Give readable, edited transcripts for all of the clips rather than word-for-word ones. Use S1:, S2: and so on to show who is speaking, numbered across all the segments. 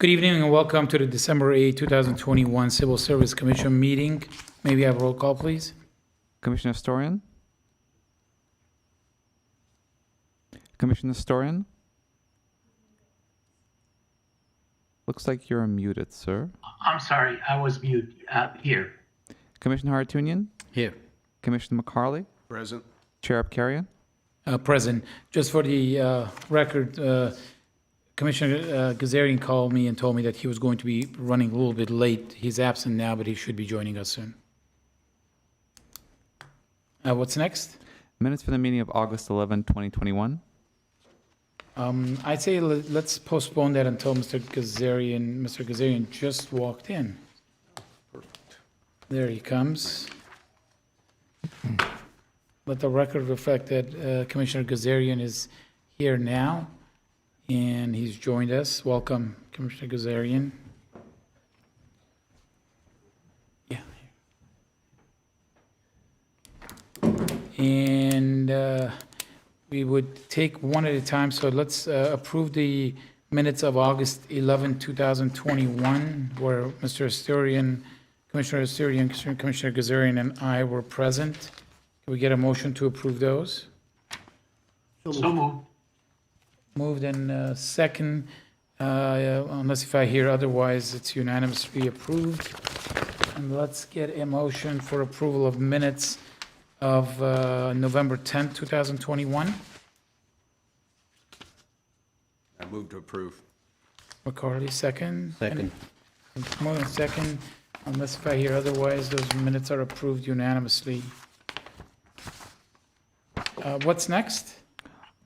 S1: Good evening and welcome to the December 8, 2021 Civil Service Commission meeting. May we have a roll call, please?
S2: Commissioner Storian? Commissioner Storian? Looks like you're muted, sir.
S3: I'm sorry, I was mute. Here.
S2: Commissioner Hartunian?
S1: Here.
S2: Commissioner McCarley?
S4: Present.
S2: Chair Abkarian?
S1: Present. Just for the record, Commissioner Gazarian called me and told me that he was going to be running a little bit late. He's absent now, but he should be joining us soon. What's next?
S2: Minutes for the meeting of August 11, 2021.
S1: I'd say let's postpone that until Mr. Gazarian just walked in. There he comes. Let the record reflect that Commissioner Gazarian is here now, and he's joined us. Welcome, Commissioner Gazarian. Yeah. And we would take one at a time, so let's approve the minutes of August 11, 2021, where Mr. Astorian, Commissioner Astorian, Commissioner Gazarian, and I were present. Can we get a motion to approve those?
S3: So moved.
S1: Moved and second, unless if I hear otherwise, it's unanimously approved. And let's get a motion for approval of minutes of November 10th, 2021.
S4: I move to approve.
S1: McCarty, second.
S4: Second.
S1: More than second, unless if I hear otherwise, those minutes are approved unanimously. What's next?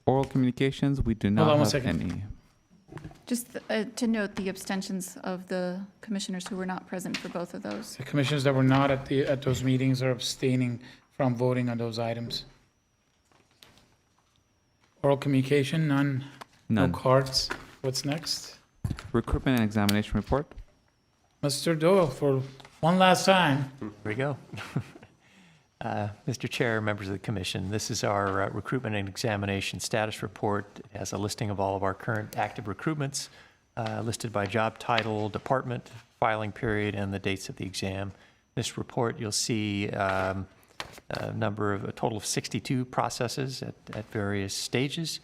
S2: Oral communications, we do
S1: Hold
S2: not
S1: on one
S2: have
S1: second.
S2: any.
S5: Just to note the abstentions of the commissioners who were not present for both of those.
S1: The commissioners that were not at those meetings are abstaining from voting on those items. Oral communication, none.
S2: None.
S1: No cards. What's next?
S2: Recruitment and examination report.
S1: Mr. Doyle, for one last time.
S6: Here we go. Mr. Chair, members of the commission, this is our recruitment and examination status report. It has a listing of all of our current active recruitments, listed by job title, department, filing period, and the dates of the exam. This report, you'll see a total of 62 processes at various stages.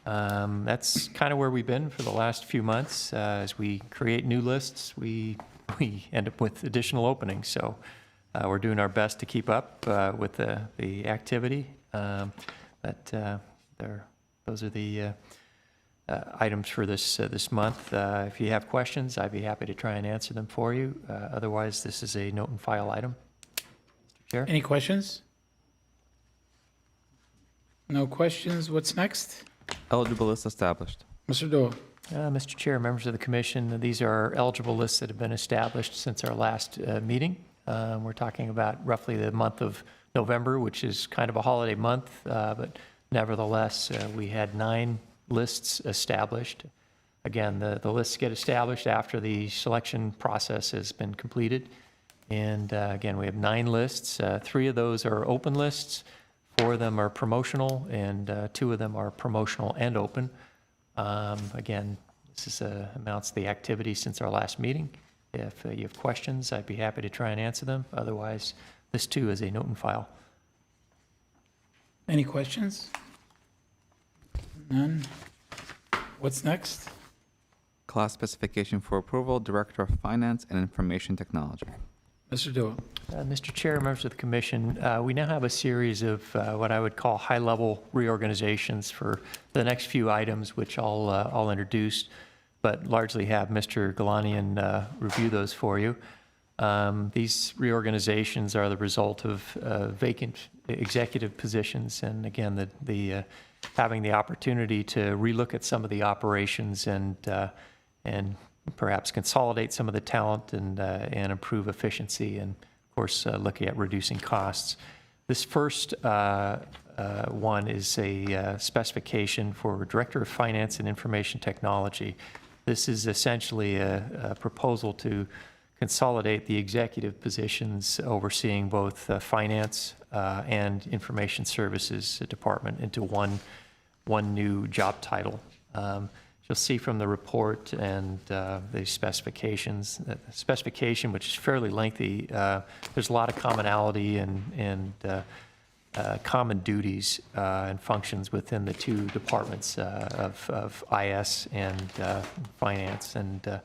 S6: That's kind of where we've been for the last few months. As we create new lists, we end up with additional openings. So we're doing our best to keep up with the activity. Those are the items for this month. If you have questions, I'd be happy to try and answer them for you. Otherwise, this is a note and file item. Mr. Chair?
S1: Any questions? No questions. What's next?
S2: Eligible list established.
S1: Mr. Doyle.
S6: Mr. Chair, members of the commission, these are eligible lists that have been established since our last meeting. We're talking about roughly the month of November, which is kind of a holiday month, but nevertheless, we had 9 lists established. Again, the lists get established after the selection process has been completed. And again, we have 9 lists. 3 of those are open lists, 4 of them are promotional, and 2 of them are promotional and open. Again, this amounts to the activity since our last meeting. If you have questions, I'd be happy to try and answer them. Otherwise, this too is a note and file.
S1: Any questions? None. What's next?
S2: Class specification for approval, Director of Finance and Information Technology.
S1: Mr. Doyle.
S6: Mr. Chair, members of the commission, we now have a series of what I would call high-level reorganizations for the next few items, which I'll introduce, but largely have Mr. Galanian review those for you. These reorganizations are the result of vacant executive positions, and again, having the opportunity to relook at some of the operations and perhaps consolidate some of the talent and improve efficiency, and of course looking at reducing costs. This first one is a specification for Director of Finance and Information Technology. This is essentially a proposal to consolidate the executive positions overseeing both finance and information services department into one new job title. you'll see from the report and the specifications, the specification, which is fairly lengthy, there's a lot of commonality and common duties and functions within the two departments of IS and finance. And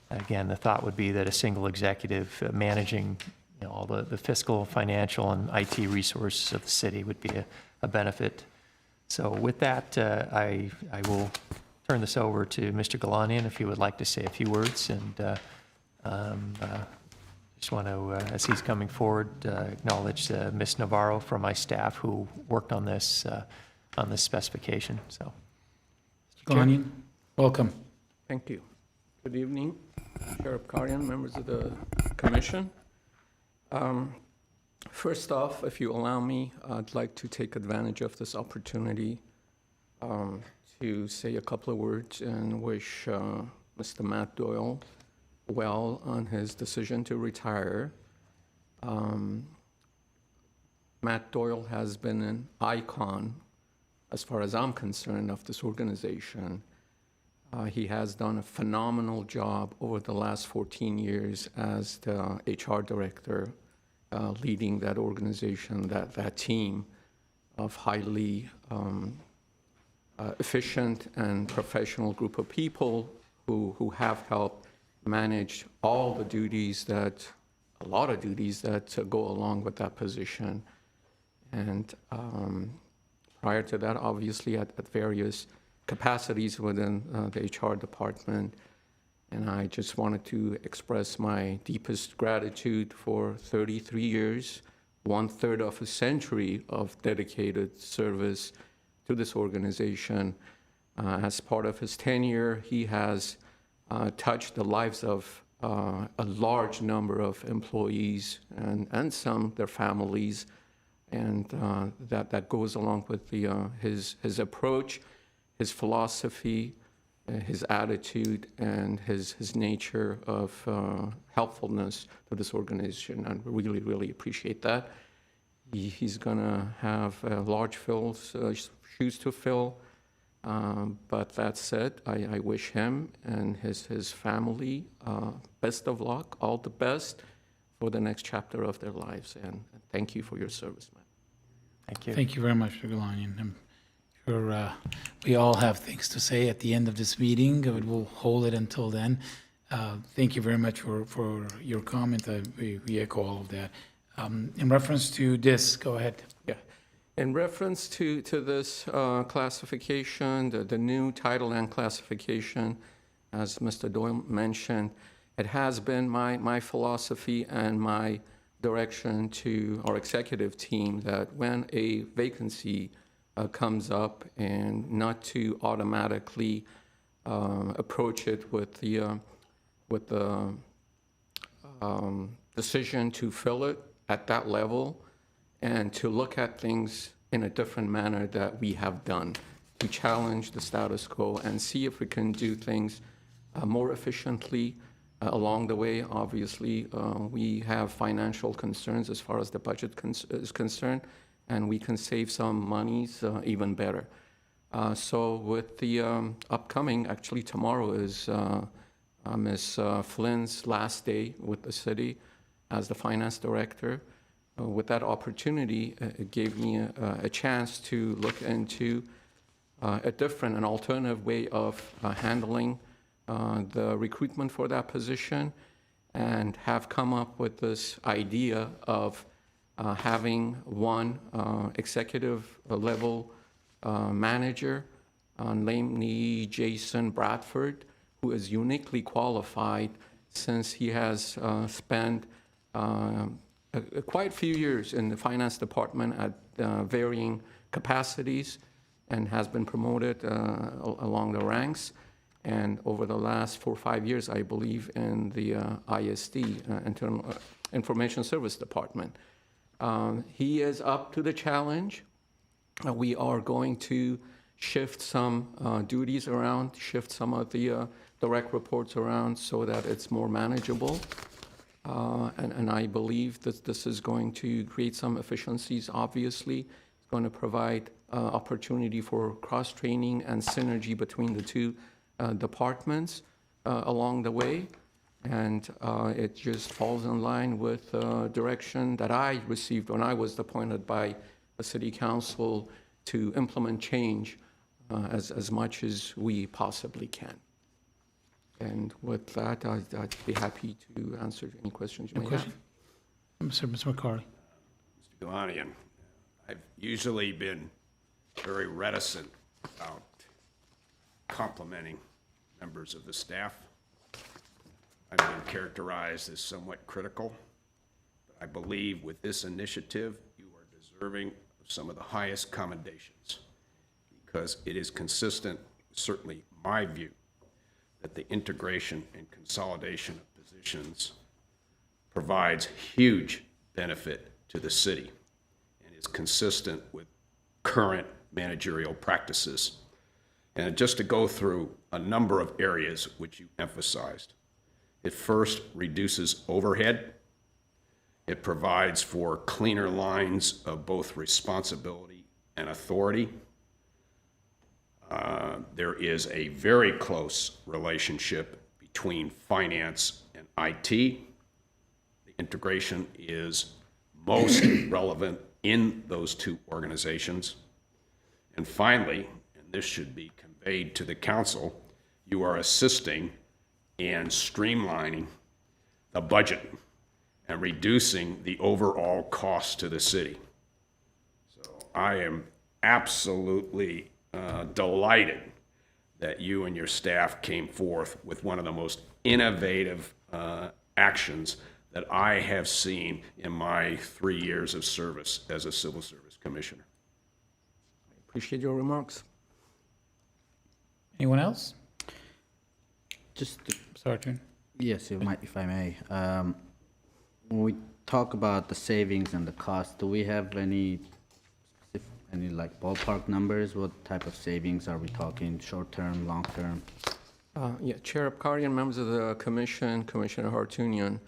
S6: again, the thought would be that a single executive managing all the fiscal, financial, and IT resources of the city would be a benefit. So with that, I will turn this over to Mr. Galanian if he would like to say a few words. And just want to, as he's coming forward, acknowledge Ms. Navarro from my staff who worked on this specification. So,
S1: Galanian, welcome.
S7: Thank you. Good evening, Sheriff Karian, members of the commission. First off, if you allow me, I'd like to take advantage of this opportunity to say a couple of words and wish Mr. Matt Doyle well on his decision to retire. Matt Doyle has been an icon, as far as I'm concerned, of this organization. He has done a phenomenal job over the last 14 years as the HR director, leading that organization, that team of highly efficient and professional group of people who have helped manage all the duties a lot of duties that go along with that position. And prior to that, obviously, at various capacities within the HR department. And I just wanted to express my deepest gratitude for 33 years, 1/3 of a century of dedicated service to this organization. As part of his tenure, he has touched the lives of a large number of employees and some their families, and that goes along with his approach, his philosophy, his attitude, and his nature of helpfulness to this organization. I really, really appreciate that. He's going to have large shoes to fill. But that said, I wish him and his family best of luck, all the best for the next chapter of their lives. And thank you for your service, man.
S6: thank you.
S1: Thank you very much, Mr. Galanian. I'm sure we all have things to say at the end of this meeting, but we'll hold it until then. Thank you very much for your comment. We echo all of that. In reference to this, go ahead.
S7: Yeah. In reference to this classification, the new title and classification, as Mr. Doyle mentioned, it has been my philosophy and my direction to our executive team that when a vacancy comes up, and not to automatically approach it with the decision to fill it at that level, and to look at things in a different manner that we have done, to challenge the status quo and see if we can do things more efficiently along the way. Obviously, we have financial concerns as far as the budget is concerned, and we can save some monies even better. So with the upcoming, actually tomorrow is Ms. Flynn's last day with the city as the finance director. With that opportunity, it gave me a chance to look into a different and alternative way of handling the recruitment for that position, and have come up with this idea of having one executive level manager, namely Jason Bradford, who is uniquely qualified since he has spent quite a few years in the finance department at varying capacities, and has been promoted along the ranks. And over the last 4 or 5 years, I believe, in the ISD, Internal Information Service Department. He is up to the challenge. We are going to shift some duties around, shift some of the direct reports around so that it's more manageable. And I believe that this is going to create some efficiencies, obviously. It's going to provide opportunity for cross-training and synergy between the two departments along the way. And it just falls in line with direction that I received when I was appointed by the city council to implement change as much as we possibly can. And with that, I'd be happy to answer any questions you may have.
S1: Mr. McCarty.
S4: Mr. Galanian, I've usually been very reticent about complimenting members of the staff. I've been characterized as somewhat critical. But I believe with this initiative, you are deserving of some of the highest commendations because it is consistent, certainly my view, that the integration and consolidation of positions provides huge benefit to the city and is consistent with current managerial practices. And just to go through a number of areas which you emphasized. It first reduces overhead. It provides for cleaner lines of both responsibility and authority. There is a very close relationship between finance and IT. The integration is most relevant in those two organizations. And finally, and this should be conveyed to the council, you are assisting in streamlining the budget and reducing the overall cost to the city. So I am absolutely delighted that you and your staff came forth with one of the most innovative actions that I have seen in my 3 years of service as a civil service commissioner.
S7: Appreciate your remarks.
S1: Anyone else?
S8: Just,
S1: Sergeant.
S8: yes, if I may. When we talk about the savings and the cost, do we have any like ballpark numbers? What type of savings are we talking? Short-term, long-term?
S7: Yeah, Chair Abkarian, members of the commission, Commissioner Hartunian,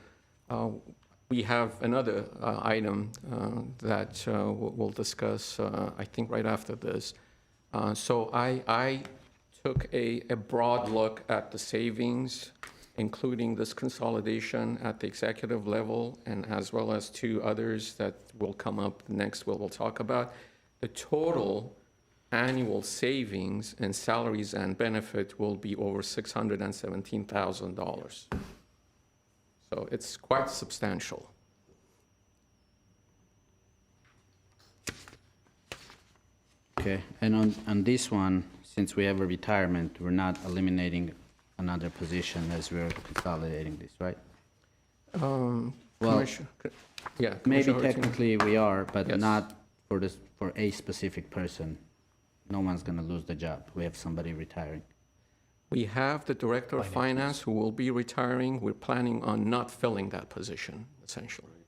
S7: we have another item that we'll discuss, I think, right after this. So I took a broad look at the savings, including this consolidation at the executive level, and as well as two others that will come up next we'll talk about. The total annual savings in salaries and benefit will be over $617,000. So it's quite substantial.
S8: Okay, and on this one, since we have a retirement, we're not eliminating another position as we're consolidating this, right?
S7: Well, yeah.
S8: Maybe
S7: Commissioner Hartunian.
S8: technically we are, but
S7: Yes.
S8: not for a specific person. No one's gonna lose the job. We have somebody retiring.
S7: We have the Director of Finance who will be retiring. We're planning on not filling that position, essentially.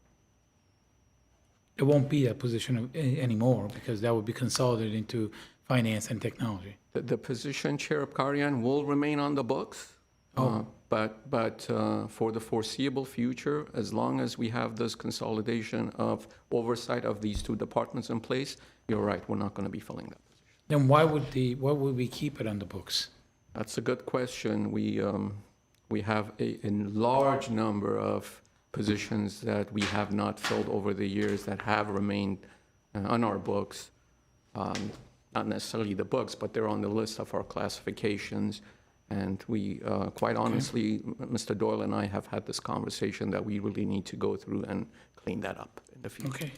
S1: It won't be that position anymore because that would be consolidated into finance and technology.
S7: The position, Chair Abkarian, will remain on the books. But for the foreseeable future, as long as we have this consolidation of oversight of these two departments in place, you're right, we're not going to be filling that position.
S1: Then why would we keep it on the books?
S7: That's a good question. We have a large number of positions that we have not filled over the years that have remained on our books. Not necessarily the books, but they're on the list of our classifications. And we, quite honestly, Mr. Doyle and I have had this conversation that we really need to go through and clean that up in the future.
S1: Okay,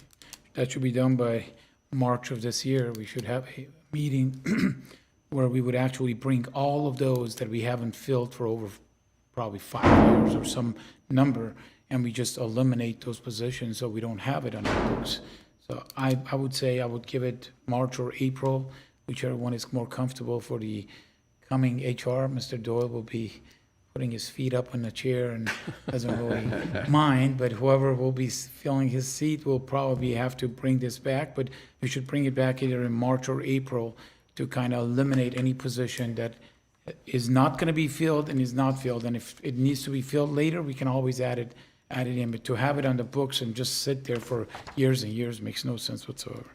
S1: that should be done by March of this year. We should have a meeting where we would actually bring all of those that we haven't filled for over probably 5 years or some number, and we just eliminate those positions so we don't have it on our books. So I would say I would give it March or April, whichever one is more comfortable for the coming HR. Mr. Doyle will be putting his feet up in the chair and doesn't really mind, but whoever will be filling his seat will probably have to bring this back, but we should bring it back either in March or April to kind of eliminate any position that is not going to be filled and is not filled. And if it needs to be filled later, we can always add it in, but to have it on the books and just sit there for years and years makes no sense whatsoever.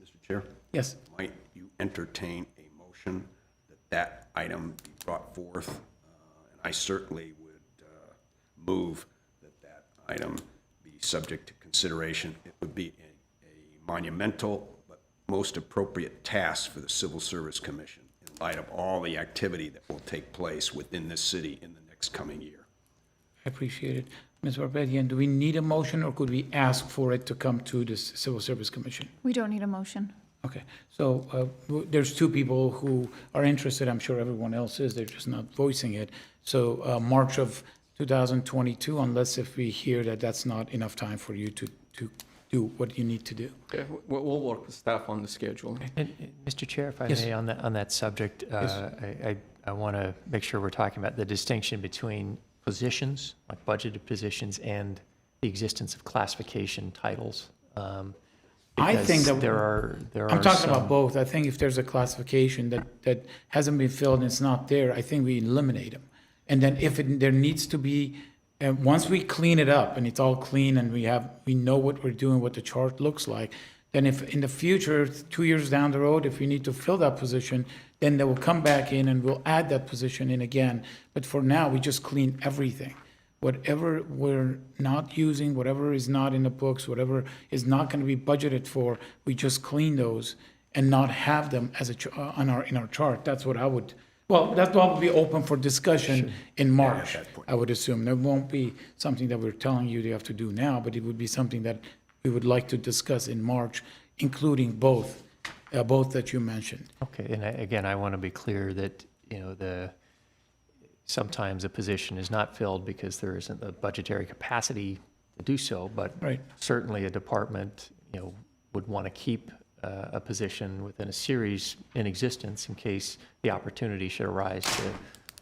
S4: Mr. Chair?
S1: Yes,
S4: Might you entertain a motion that that item be brought forth. And I certainly would move that item be subject to consideration. It would be a monumental but most appropriate task for the Civil Service Commission in light of all the activity that will take place within this city in the next coming year.
S1: I appreciate it. Ms. Barbadian, do we need a motion, or could we ask for it to come to the Civil Service Commission?
S5: We don't need a motion.
S1: Okay, so there's two people who are interested, I'm sure everyone else is, they're just not voicing it. So March of 2022, unless if we hear that that's not enough time for you to do what you need to do.
S7: Okay, we'll work with staff on the schedule.
S6: And, Mr. Chair, if I
S1: Yes.
S6: may, on that subject, I want to make sure we're talking about the distinction between positions, like budgeted positions, and the existence of classification titles.
S1: I think
S6: Because
S1: that-
S6: there are
S1: I'm talking about
S6: some-
S1: both. I think if there's a classification that hasn't been filled and it's not there, I think we eliminate them. And then if there needs to be, once we clean it up and it's all clean and we know what we're doing, what the chart looks like, then if in the future, 2 years down the road, if we need to fill that position, then they will come back in and we'll add that position in again. But for now, we just clean everything. Whatever we're not using, whatever is not in the books, whatever is not going to be budgeted for, we just clean those and not have them as in our chart. That's what I would, well, that will be open for discussion in March,
S4: that point.
S1: I would assume. There won't be something that we're telling you have to do now, but it would be something that we would like to discuss in March, including both that you mentioned.
S6: Okay, and again, I want to be clear that, sometimes a position is not filled because there isn't the budgetary capacity to do so, but
S1: Right.
S6: certainly a department, would want to keep a position within a series in existence in case the opportunity should arise to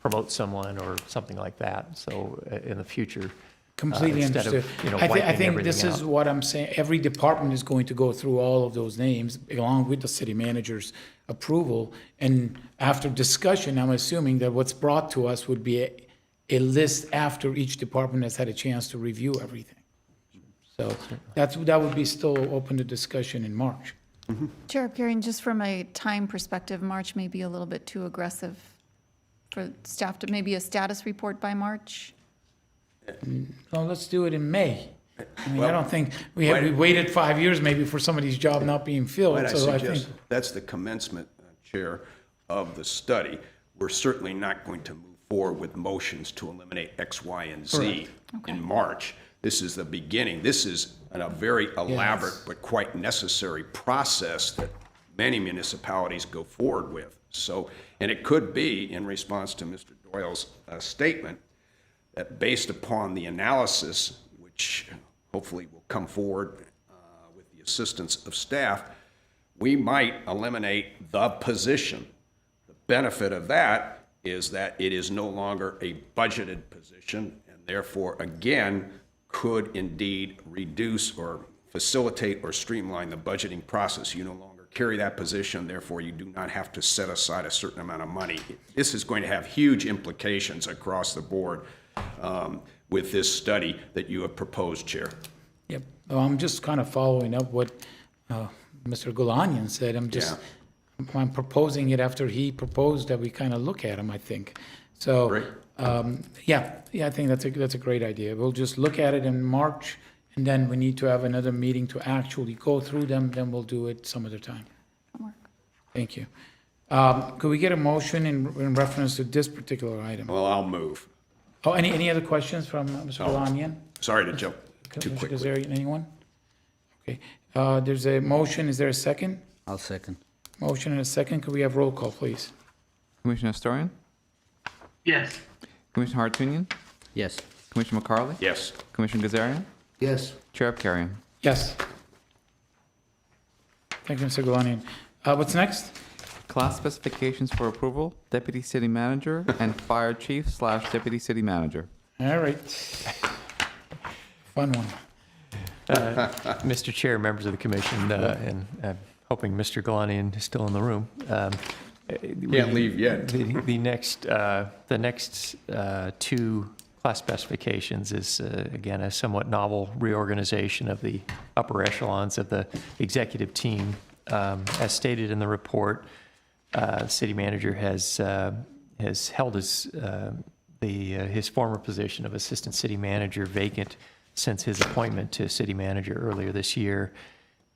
S6: promote someone or something like that. So in the future,
S1: Completely
S6: instead of,
S1: understood. I
S6: wiping
S1: think this
S6: everything
S1: is
S6: out.
S1: what I'm saying. Every department is going to go through all of those names along with the city manager's approval. And after discussion, I'm assuming that what's brought to us would be a list after each department has had a chance to review everything. So that would be still open to discussion in March.
S5: Chair Karian, just from a time perspective, March may be a little bit too aggressive for staff to, maybe a status report by March?
S1: So let's do it in May. I mean, I
S4: Well,
S1: don't think, we waited 5 years maybe for somebody's job not being filled,
S4: Might I
S1: so I think.
S4: suggest, that's the commencement, Chair, of the study. We're certainly not going to move forward with motions to eliminate X, Y, and Z in March. This is the beginning. This is a very elaborate but quite necessary process that many municipalities go forward with. So, and it could be, in response to Mr. Doyle's statement, that based upon the analysis, which hopefully will come forward with the assistance of staff, we might eliminate the position. The benefit of that is that it is no longer a budgeted position, and therefore, again, could indeed reduce or facilitate or streamline the budgeting process. You no longer carry that position, therefore you do not have to set aside a certain amount of money. This is going to have huge implications across the board with this study that you have proposed, Chair.
S1: Yep, well, I'm just kind of following up what Mr. Gulanian said. I'm proposing it after he proposed that we kind of look at them, I think. So,
S4: Great.
S1: yeah, I think that's a great idea. We'll just look at it in March, and then we need to have another meeting to actually go through them, then we'll do it some other time. Thank you. Could we get a motion in reference to this particular item?
S4: Well, I'll move.
S1: Oh, any other questions from Mr. Gulanian?
S4: Sorry to jump too
S1: Mr.
S4: quickly.
S1: Kazarian, anyone? Okay, there's a motion, is there a second?
S8: I'll second.
S1: Motion and a second, could we have roll call, please?
S2: Commissioner Astorian?
S3: Yes.
S2: Commissioner Hartunian?
S8: Yes.
S2: Commissioner McCarley?
S4: Yes.
S2: Commissioner Gazarian?
S3: Yes.
S2: Chair Abkarian?
S1: Yes. Thank you, Mr. Gulanian. What's next?
S2: Class specifications for approval, Deputy City Manager and Fire Chief / Deputy City Manager.
S1: All right. Fun one.
S6: Mr. Chair, members of the commission, and hoping Mr. Galanian is still in the room.
S4: Can't leave yet.
S6: The next two class specifications is, again, a somewhat novel reorganization of the upper echelons of the executive team. As stated in the report, city manager has held his former position of assistant city manager vacant since his appointment to city manager earlier this year.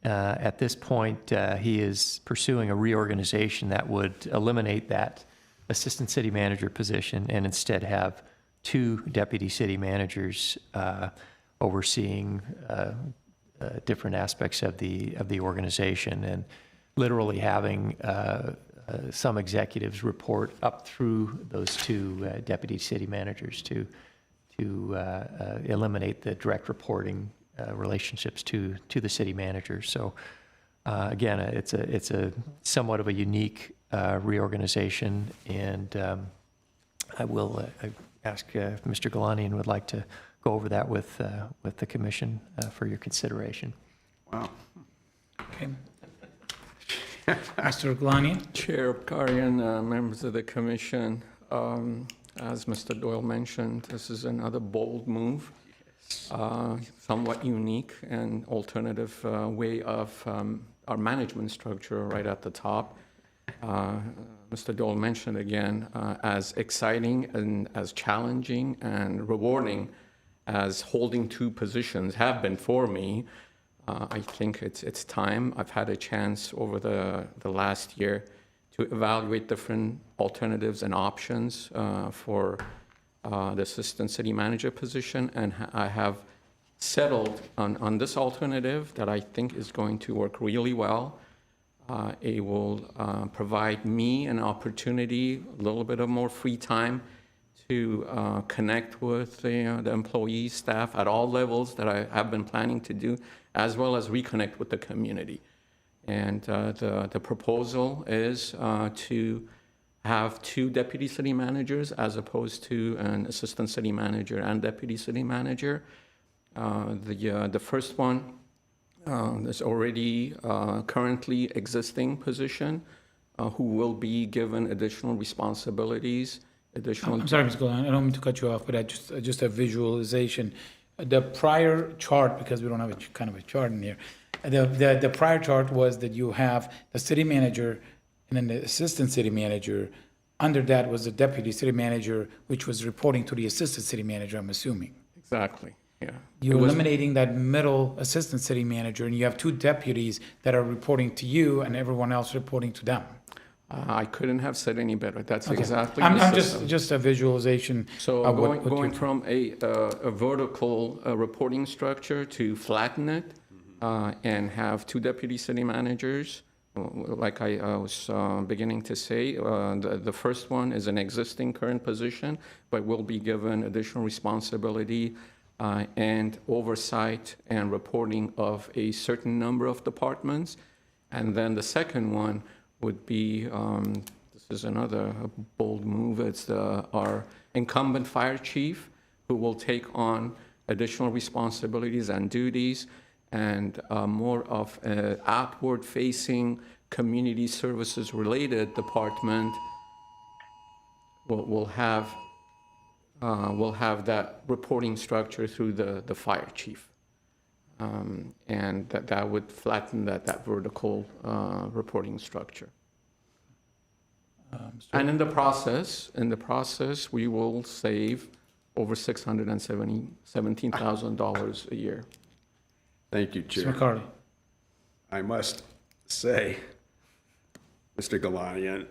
S6: At this point, he is pursuing a reorganization that would eliminate that assistant city manager position and instead have 2 deputy city managers overseeing different aspects of the organization, and literally having some executives report up through those 2 deputy city managers to eliminate the direct reporting relationships to the city manager. So again, it's a somewhat of a unique reorganization, and I will ask if Mr. Galanian would like to go over that with the commission for your consideration.
S4: Wow.
S1: Okay. Mr. Galanian?
S7: Chair Karian, members of the commission, as Mr. Doyle mentioned, this is another bold move, somewhat unique and alternative way of our management structure right at the top. Mr. Doyle mentioned again, as exciting and as challenging and rewarding as holding 2 positions have been for me. I think it's time. I've had a chance over the last year to evaluate different alternatives and options for the assistant city manager position, and I have settled on this alternative that I think is going to work really well. It will provide me an opportunity, a little bit of more free time to connect with the employees, staff at all levels that I have been planning to do, as well as reconnect with the community. And the proposal is to have 2 deputy city managers as opposed to an assistant city manager and deputy city manager. The first one is already currently existing position who will be given additional responsibilities.
S1: I'm sorry, Ms. Golan, I don't mean to cut you off, but just a visualization. The prior chart, because we don't have kind of a chart in here, the prior chart was that you have the city manager and then the assistant city manager. Under that was the deputy city manager, which was reporting to the assistant city manager, I'm assuming.
S7: Exactly, yeah.
S1: You're eliminating that middle assistant city manager, and you have 2 deputies that are reporting to you and everyone else reporting to them.
S7: I couldn't have said any better. That's
S1: Okay.
S7: exactly
S1: I'm
S7: the system.
S1: just a visualization.
S7: So
S1: of what
S7: going
S1: you're-
S7: from a vertical reporting structure to flatten it and have 2 deputy city managers, like I was beginning to say, the first one is an existing current position, but will be given additional responsibility and oversight and reporting of a certain number of departments. And then the second one would be, this is another bold move, it's our incumbent fire chief who will take on additional responsibilities and duties, and more of an outward-facing community services-related department will have that reporting structure through the fire chief. And that would flatten that vertical reporting structure. And in the process, we will save over $617,000 a year.
S4: Thank you,
S1: Mr.
S4: Chair.
S1: McCarty.
S4: I must say, Mr. Galanian,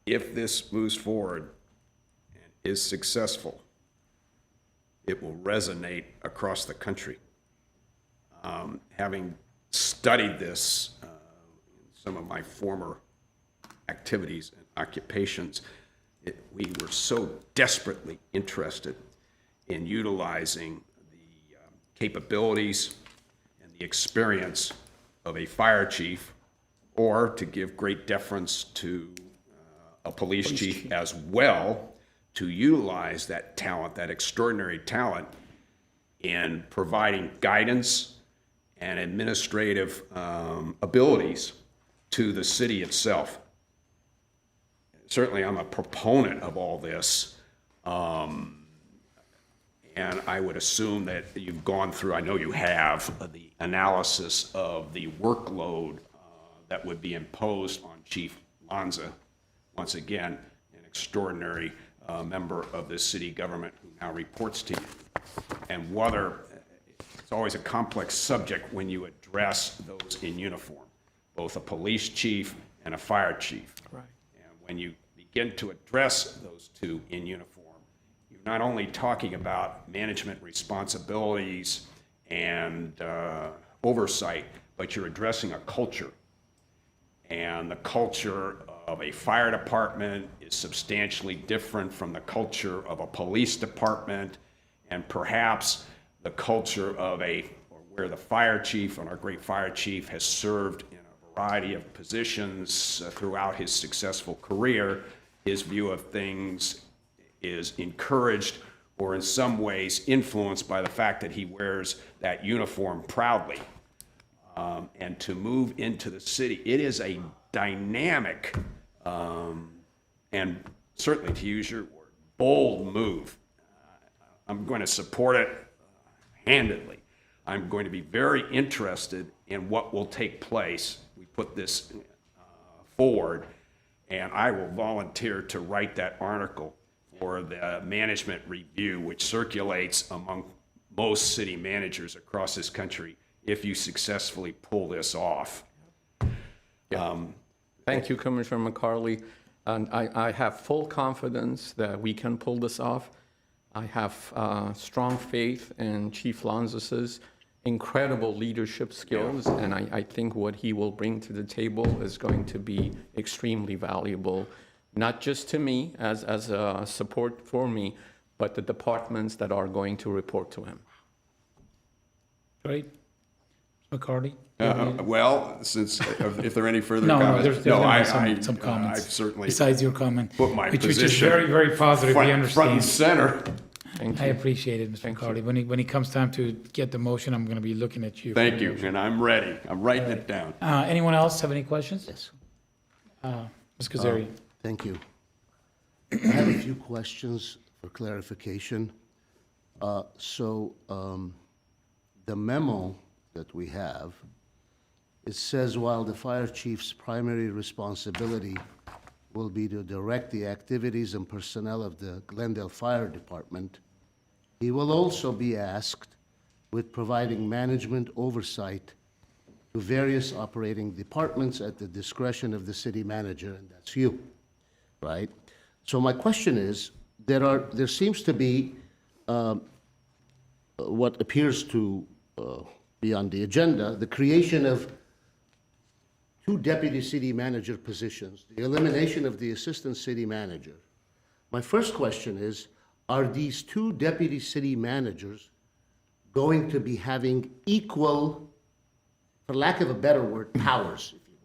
S4: if this moves forward and is successful, it will resonate across the country. Having studied this in some of my former activities and occupations, we were so desperately interested in utilizing the capabilities and the experience of a fire chief, or to give great deference to a police chief as well, to utilize that talent, that extraordinary talent, in providing guidance and administrative abilities to the city itself. Certainly, I'm a proponent of all this, and I would assume that you've gone through, I know you have, the analysis of the workload that would be imposed on Chief Lanza, once again, an extraordinary member of this city government who now reports to you. And whether, it's always a complex subject when you address those in uniform, both a police chief and a fire chief.
S7: Right.
S4: And when you begin to address those two in uniform, you're not only talking about management responsibilities and oversight, but you're addressing a culture. And the culture of a fire department is substantially different from the culture of a police department, and perhaps the culture of where the fire chief, and our great fire chief, has served in a variety of positions throughout his successful career. His view of things is encouraged or in some ways influenced by the fact that he wears that uniform proudly. And to move into the city, it is a dynamic and certainly, to use your word, bold move. I'm going to support it handedly. I'm going to be very interested in what will take place. We put this forward, and I will volunteer to write that article for the management review, which circulates among most city managers across this country, if you successfully pull this off.
S7: Thank you, Commissioner McCarley. And I have full confidence that we can pull this off. I have strong faith in Chief Lanzas's incredible leadership skills, and I think what he will bring to the table is going to be extremely valuable, not just to me as a support for me, but the departments that are going to report to him.
S1: Great. McCarty?
S4: Well, since, if there are any further
S1: No,
S4: comments.
S1: there's gonna be some
S4: I've
S1: comments.
S4: certainly
S1: Besides your comment,
S4: put my
S1: which is
S4: position
S1: very, very positive, we
S4: front and
S1: understand.
S4: center.
S7: Thank
S1: I
S7: you.
S1: appreciate it, Mr. McCarty. When it comes time to get the motion, I'm going to be looking at you. for
S4: Thank
S1: the
S4: you,
S1: motion.
S4: and I'm ready. I'm writing it down.
S1: Anyone else have any questions?
S9: Yes.
S1: Ms. Kazarian?
S9: Thank you. I have a few questions for clarification. The memo that we have, it says while the fire chief's primary responsibility will be to direct the activities and personnel of the Glendale Fire Department, he will also be tasked with providing management oversight to various operating departments at the discretion of the city manager, and that's you, right? So my question is, there seems to be what appears to be on the agenda, the creation of 2 deputy city manager positions, the elimination of the assistant city manager. My first question is, are these 2 deputy city managers going to be having equal, for lack of a better word, powers, if you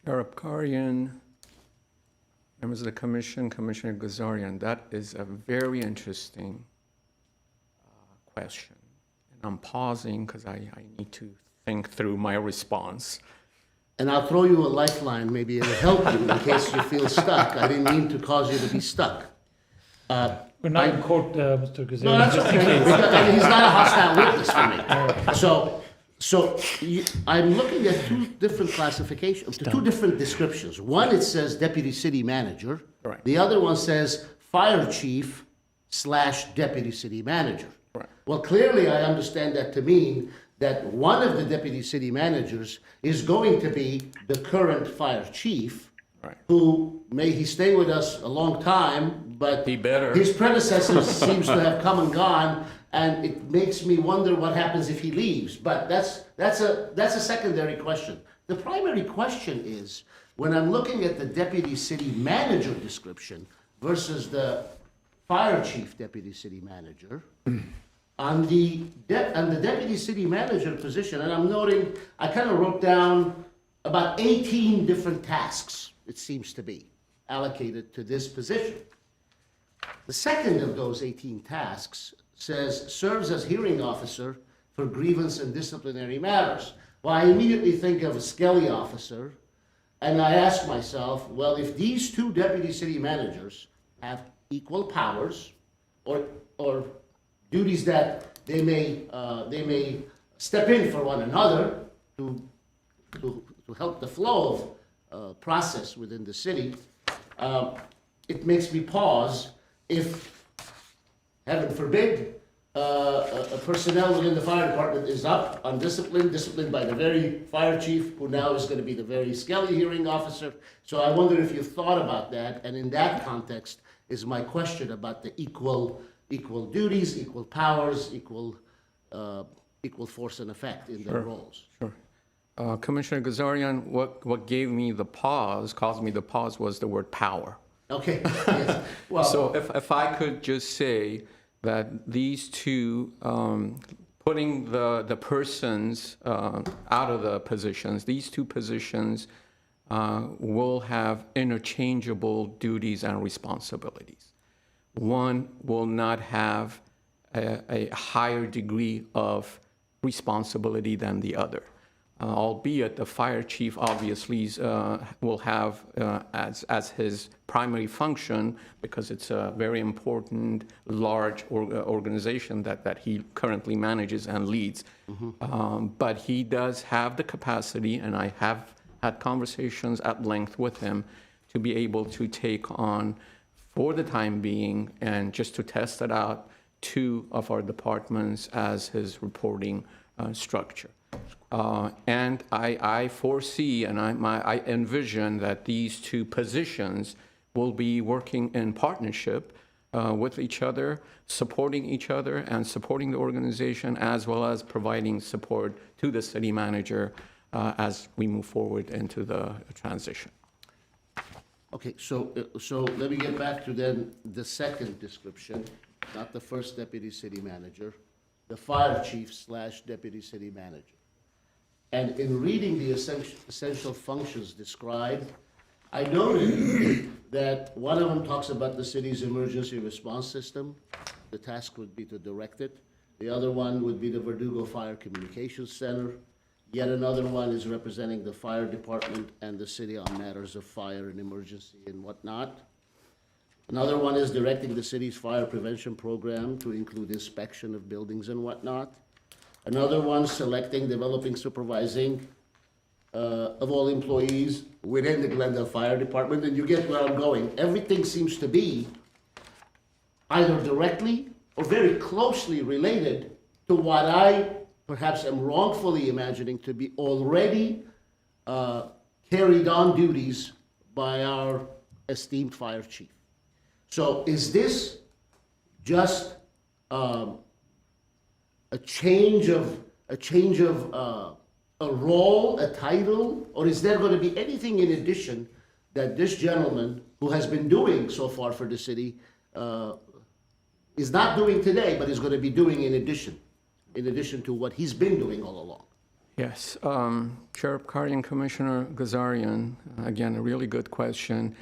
S9: will?
S7: Chair Abkarian, members of the commission, Commissioner Gazarian, that is a very interesting question. And I'm pausing because I need to think through my response.
S9: And I'll throw you a lifeline, maybe it'll help you in case you feel stuck. I didn't mean to cause you to be stuck.
S1: We're not in court, Mr. Kazarian.
S9: No, that's okay. I mean, he's not a hostile witness for me. I'm looking at 2 different classifications, 2 different descriptions. One, it says deputy city manager.
S7: Right.
S9: The other one says fire chief / deputy city manager.
S7: Right.
S9: Well, clearly, I understand that to mean that one of the deputy city managers is going to be the current fire chief,
S7: Right.
S9: who he stay with us a long time, but
S7: He better.
S9: his predecessor seems to have come and gone, and it makes me wonder what happens if he leaves. But that's a secondary question. The primary question is, when I'm looking at the deputy city manager description versus the fire chief deputy city manager, on the deputy city manager position, and I'm noting, I kind of wrote down about 18 different tasks, it seems to be, allocated to this position. The second of those 18 tasks says, serves as hearing officer for grievance and disciplinary matters. Well, I immediately think of a Skelly officer, and I ask myself, well, if these 2 deputy city managers have equal powers, or duties that they may step in for one another to to help the flow of process within the city, it makes me pause if, heaven forbid, a personnel within the fire department is up, undisciplined, disciplined by the very fire chief, who now is going to be the very Skelly hearing officer. So I wonder if you've thought about that, and in that context is my question about the equal duties, equal powers, equal force and effect in their roles.
S7: Sure. Commissioner Gazarian, what gave me the pause, caused me the pause, was the word power.
S9: Okay, yes. Well,
S7: So if I could just say that these two, putting the persons out of the positions, these two positions will have interchangeable duties and responsibilities. One will not have a higher degree of responsibility than the other. Albeit the fire chief obviously will have as his primary function, because it's a very important, large organization that he currently manages and leads. But he does have the capacity, and I have had conversations at length with him, to be able to take on, for the time being, and just to test it out, 2 of our departments as his reporting structure. And I foresee and I envision that these 2 positions will be working in partnership with each other, supporting each other and supporting the organization, as well as providing support to the city manager as we move forward into the transition.
S9: okay, so let me get back to then the second description, not the first deputy city manager, the fire chief / deputy city manager. And in reading the essential functions described, I noted that one of them talks about the city's emergency response system. The task would be to direct it. The other one would be the Verdugo Fire Communications Center. Yet another one is representing the fire department and the city on matters of fire and emergency and whatnot. Another one is directing the city's fire prevention program to include inspection of buildings and whatnot. Another one, selecting, developing, supervising of all employees within the Glendale Fire Department. And you get where I'm going. Everything seems to be either directly or very closely related to what I perhaps am wrongfully imagining to be already carried on duties by our esteemed fire chief. So is this just a change of a role, a title, or is there going to be anything in addition that this gentleman, who has been doing so far for the city, is not doing today, but is going to be doing in addition to what he's been doing all along?
S7: Yes, Sheriff Cardi and Commissioner Gazarian, again, a really good question.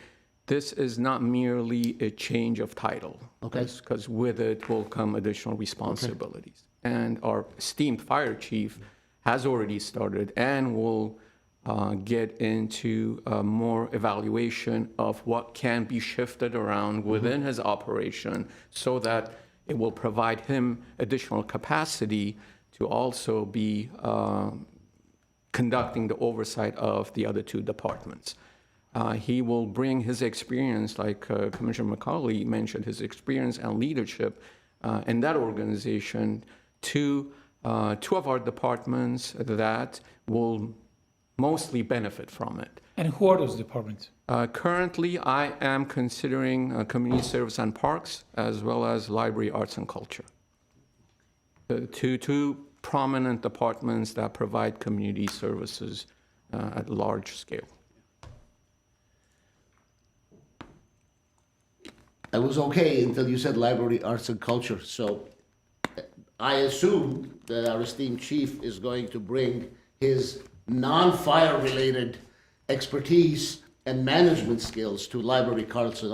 S7: This is not merely a change of title.
S9: Okay.
S7: Because with it will come additional responsibilities. And our esteemed fire chief has already started and will get into more evaluation of what can be shifted around within his operation, so that it will provide him additional capacity to also be conducting the oversight of the other 2 departments. He will bring his experience, like Commissioner McCauley mentioned, his experience and leadership in that organization to 2 of our departments that will mostly benefit from it.
S1: And who are those departments?
S7: Currently, I am considering community service and parks, as well as library, arts, and culture. The two prominent departments that provide community services at large scale.
S9: I was okay until you said library, arts, and culture. So I assume that our esteemed chief is going to bring his non-fire related expertise and management skills to library, arts, and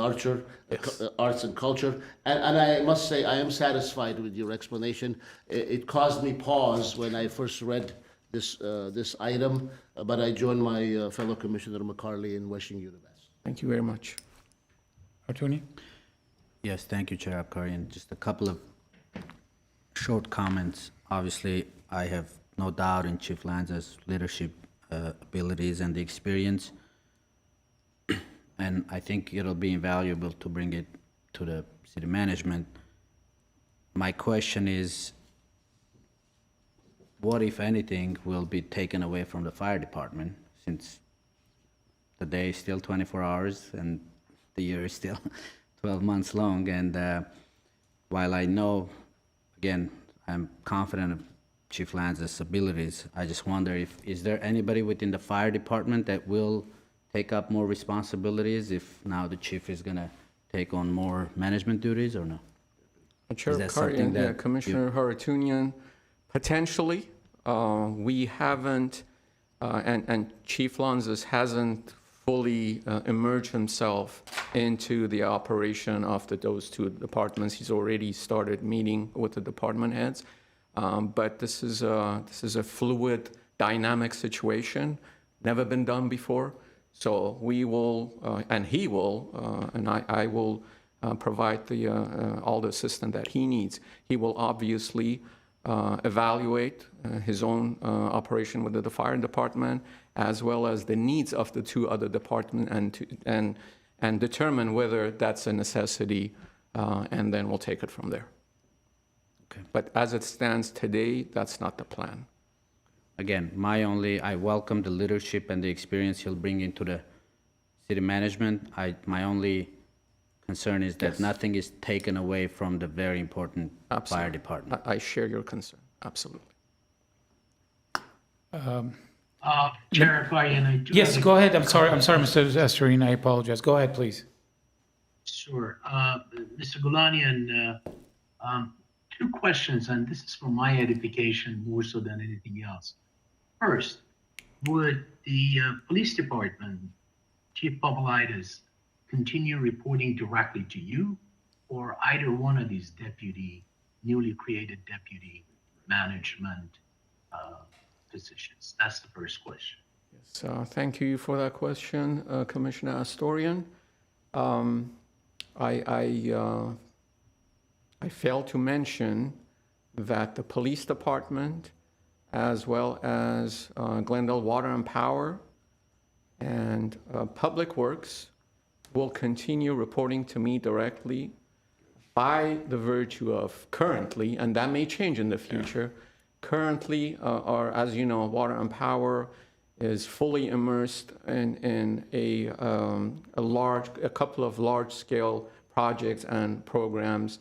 S9: arts and culture. And I must say, I am satisfied with your explanation. It caused me pause when I first read this item, but I join my fellow Commissioner McCarley in wishing you the best.
S7: Thank you very much.
S1: Attorney?
S8: Yes, thank you, Chair Abkarian. Just a couple of short comments. Obviously, I have no doubt in Chief Lanza's leadership abilities and the experience. And I think it'll be invaluable to bring it to the city management. My question is, what, if anything, will be taken away from the fire department, since the day is still 24 hours and the year is still 12 months long? And while I know, again, I'm confident of Chief Lanza's abilities, I just wonder is there anybody within the fire department that will take up more responsibilities if now the chief is gonna take on more management duties, or no?
S7: Chair
S8: Is that something
S7: Karian, yeah,
S8: that
S7: Commissioner Haratunian, potentially. We haven't, and Chief Lanzas hasn't fully emerged himself into the operation of those two departments. He's already started meeting with the department heads. But this is a fluid, dynamic situation, never been done before. So we will, and he will, and I will provide all the assistance that he needs. He will obviously evaluate his own operation within the fire department, as well as the needs of the two other departments, and determine whether that's a necessity, and then we'll take it from there.
S8: Okay.
S7: But as it stands today, that's not the plan.
S8: Again, I welcome the leadership and the experience he'll bring into the city management. My only concern is that
S7: Yes.
S8: nothing is taken away from the very important fire
S7: Absolutely.
S8: department.
S7: I share your concern, absolutely.
S3: Chair Karian, I do.
S1: Yes,
S3: have a-
S1: go ahead. I'm sorry, Mr. Astorino, I apologize. Go ahead, please.
S3: Sure. Mr. Gulanian, two questions, and this is for my edification more so than anything else. First, would the police department, Chief Popolitis, continue reporting directly to you, or either one of these newly created deputy management positions? That's the first question.
S7: So thank you for that question, Commissioner Astorian. I failed to mention that the police department, as well as Glendale Water and Power and Public Works, will continue reporting to me directly by the virtue of currently, and that may change in the future. Currently, or as you know, Water and Power is fully immersed in a couple of large-scale projects and programs.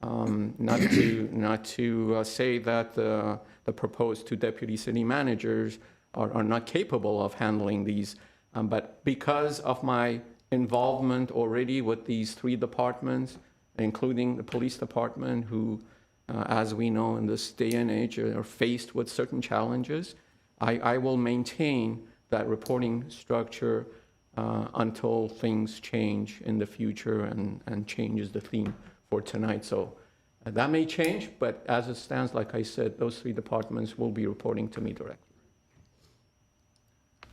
S7: Not to say that the proposed two deputy city managers are not capable of handling these, but because of my involvement already with these three departments, including the police department, who, as we know in this day and age, are faced with certain challenges, I will maintain that reporting structure until things change in the future and changes the theme for tonight. So that may change, but as it stands, like I said, those three departments will be reporting to me directly.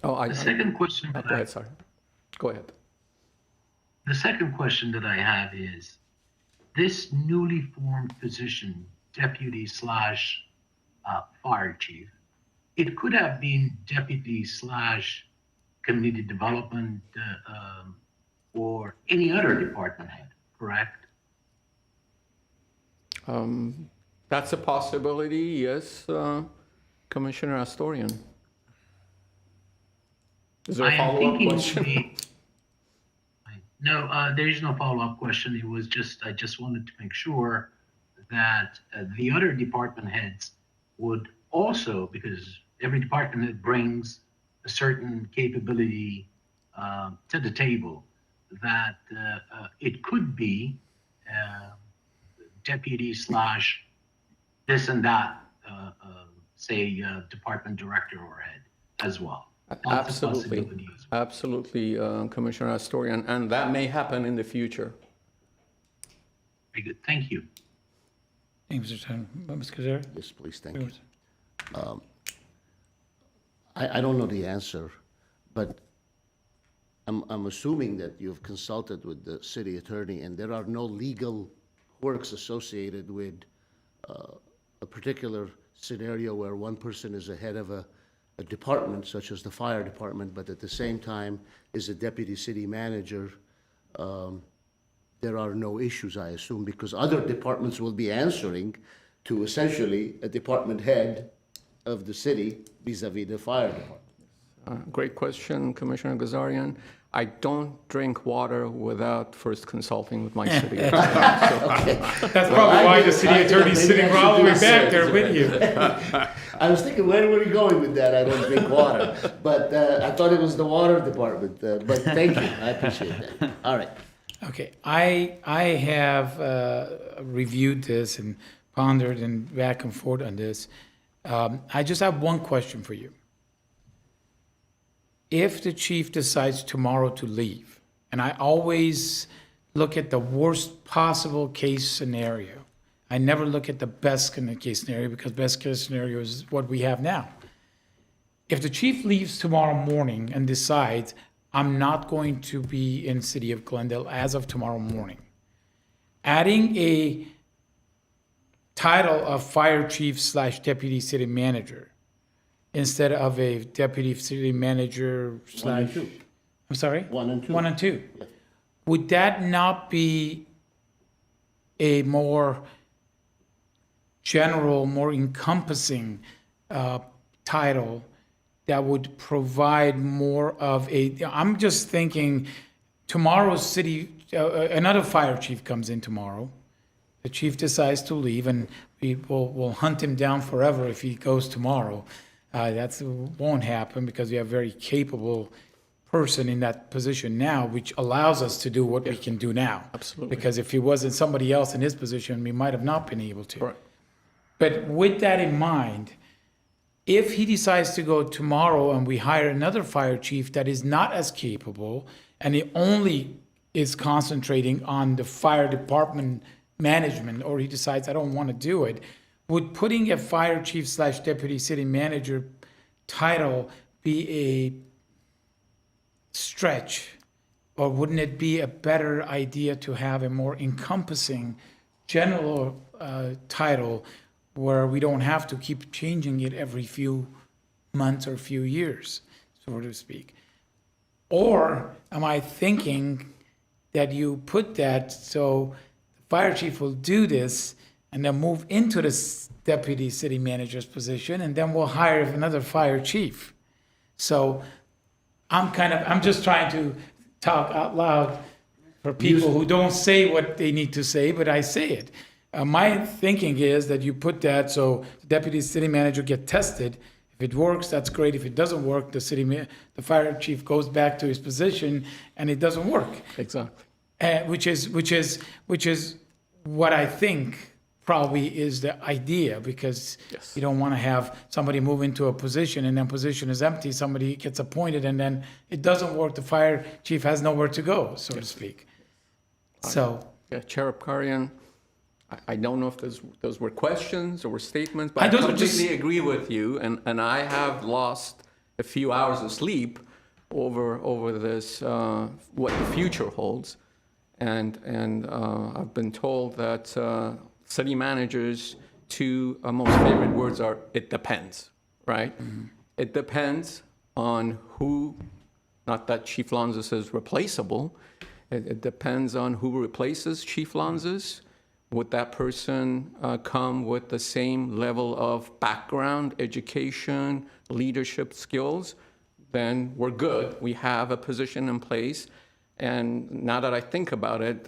S3: The second question.
S7: Go ahead, sorry. Go ahead.
S3: The second question that I have is, this newly formed position, deputy slash fire chief, it could have been deputy slash community development or any other department head, correct?
S7: That's a possibility, yes, Commissioner Astorian. Is there a
S3: I am
S7: follow-up
S3: thinking
S7: question?
S3: No, there is no follow-up question. It was I just wanted to make sure that the other department heads would also, because every department head brings a certain capability to the table, that it could be deputy slash this and that, say, department director or head as well. That's a
S7: Absolutely,
S3: possibility as well.
S7: absolutely, Commissioner Astorian, and that may happen in the future.
S3: Very good. Thank you.
S1: Thank you, Mr. Tan. Ms. Kazari?
S9: Yes, please, thank you. I don't know the answer, but I'm assuming that you've consulted with the city attorney, and there are no legal works associated with a particular scenario where one person is a head of a a department such as the fire department, but at the same time is a deputy city manager, there are no issues, I assume, because other departments will be answering to essentially a department head of the city vis-à-vis the fire department.
S7: Great question, Commissioner Gazarian. I don't drink water without first consulting with my city attorney.
S1: That's probably why the city attorney's sitting all the way back there with you.
S9: I was thinking, where were you going with that? I don't drink water. But I thought it was the water department. But thank you. I appreciate that. All right.
S1: Okay, I have reviewed this and pondered and back and forth on this. I just have one question for you. If the chief decides tomorrow to leave, and I always look at the worst possible case scenario, I never look at the best case scenario because best case scenario is what we have now. If the chief leaves tomorrow morning and decides, I'm not going to be in city of Glendale as of tomorrow morning, adding a title of fire chief / deputy city manager instead of a deputy city manager /
S9: One and two.
S1: I'm sorry?
S9: 1 and 2.
S1: 1 and 2. Would that not be a more general, more encompassing title that would provide more of a, I'm just thinking tomorrow's city, another fire chief comes in tomorrow. The chief decides to leave and we'll hunt him down forever if he goes tomorrow. That won't happen because we have a very capable person in that position now, which allows us to do what we can do now.
S7: Absolutely.
S1: Because if it wasn't somebody else in his position, we might have not been able to.
S7: Right.
S1: But with that in mind, if he decides to go tomorrow and we hire another fire chief that is not as capable and he only is concentrating on the fire department management, or he decides I don't want to do it, would putting a fire chief / deputy city manager title be a stretch? Or wouldn't it be a better idea to have a more encompassing general title where we don't have to keep changing it every few months or few years, so to speak? Or am I thinking that you put that so the fire chief will do this and then move into the deputy city manager's position, and then we'll hire another fire chief? So I'm just trying to talk out loud for people who don't say what they need to say, but I say it. My thinking is that you put that so the deputy city manager get tested. If it works, that's great. If it doesn't work, the fire chief goes back to his position and it doesn't work.
S7: Exactly.
S1: Which is what I think probably is the idea, because
S7: Yes.
S1: you don't want to have somebody move into a position and then position is empty, somebody gets appointed and then it doesn't work, the fire chief has nowhere to go, so to speak. So,
S7: Yeah, Chair Abkarian, I don't know if those were questions or were statements, but I
S1: those were just-
S7: completely agree with you, and I have lost a few hours of sleep over this, what the future holds. And I've been told that city managers' two most favorite words are, it depends, right? Mm-hmm. It depends on who, not that Chief Lanzas is replaceable, it depends on who replaces Chief Lanzas. Would that person come with the same level of background, education, leadership skills? Then we're good. We have a position in place. And now that I think about it,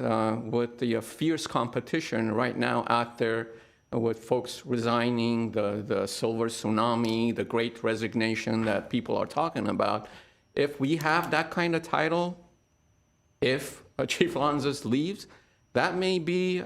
S7: with the fierce competition right now out there, with folks resigning, the silver tsunami, the great resignation that people are talking about, if we have that kind of title, if Chief Lanzas leaves, that may be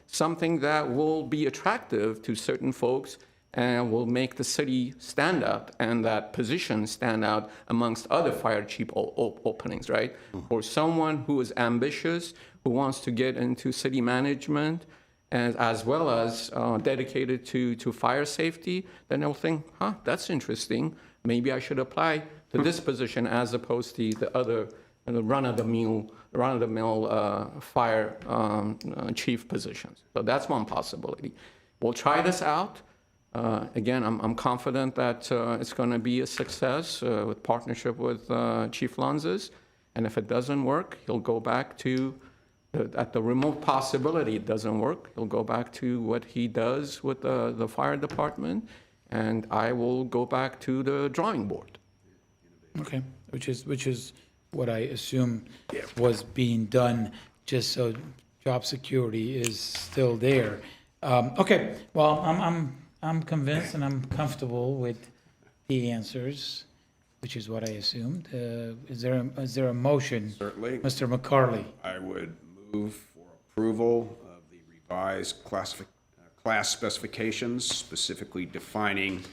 S7: something that will be attractive to certain folks and will make the city stand out and that position stand out amongst other fire chief openings, right? For someone who is ambitious, who wants to get into city management, and as well as dedicated to fire safety, then they'll think, that's interesting. Maybe I should apply to this position as opposed to the other run-of-the-mill fire chief positions. So that's one possibility. We'll try this out. Again, I'm confident that it's going to be a success with partnership with Chief Lanzas. And if it doesn't work, he'll go back to, at the remote possibility it doesn't work, he'll go back to what he does with the fire department, and I will go back to the drawing board.
S1: Okay, which is what I assume was being done, just so job security is still there. Okay, well, I'm convinced and I'm comfortable with the answers, which is what I assumed. Is there a motion?
S4: Certainly.
S1: Mr. McCarley?
S4: I would move for approval of the revised class specifications, specifically defining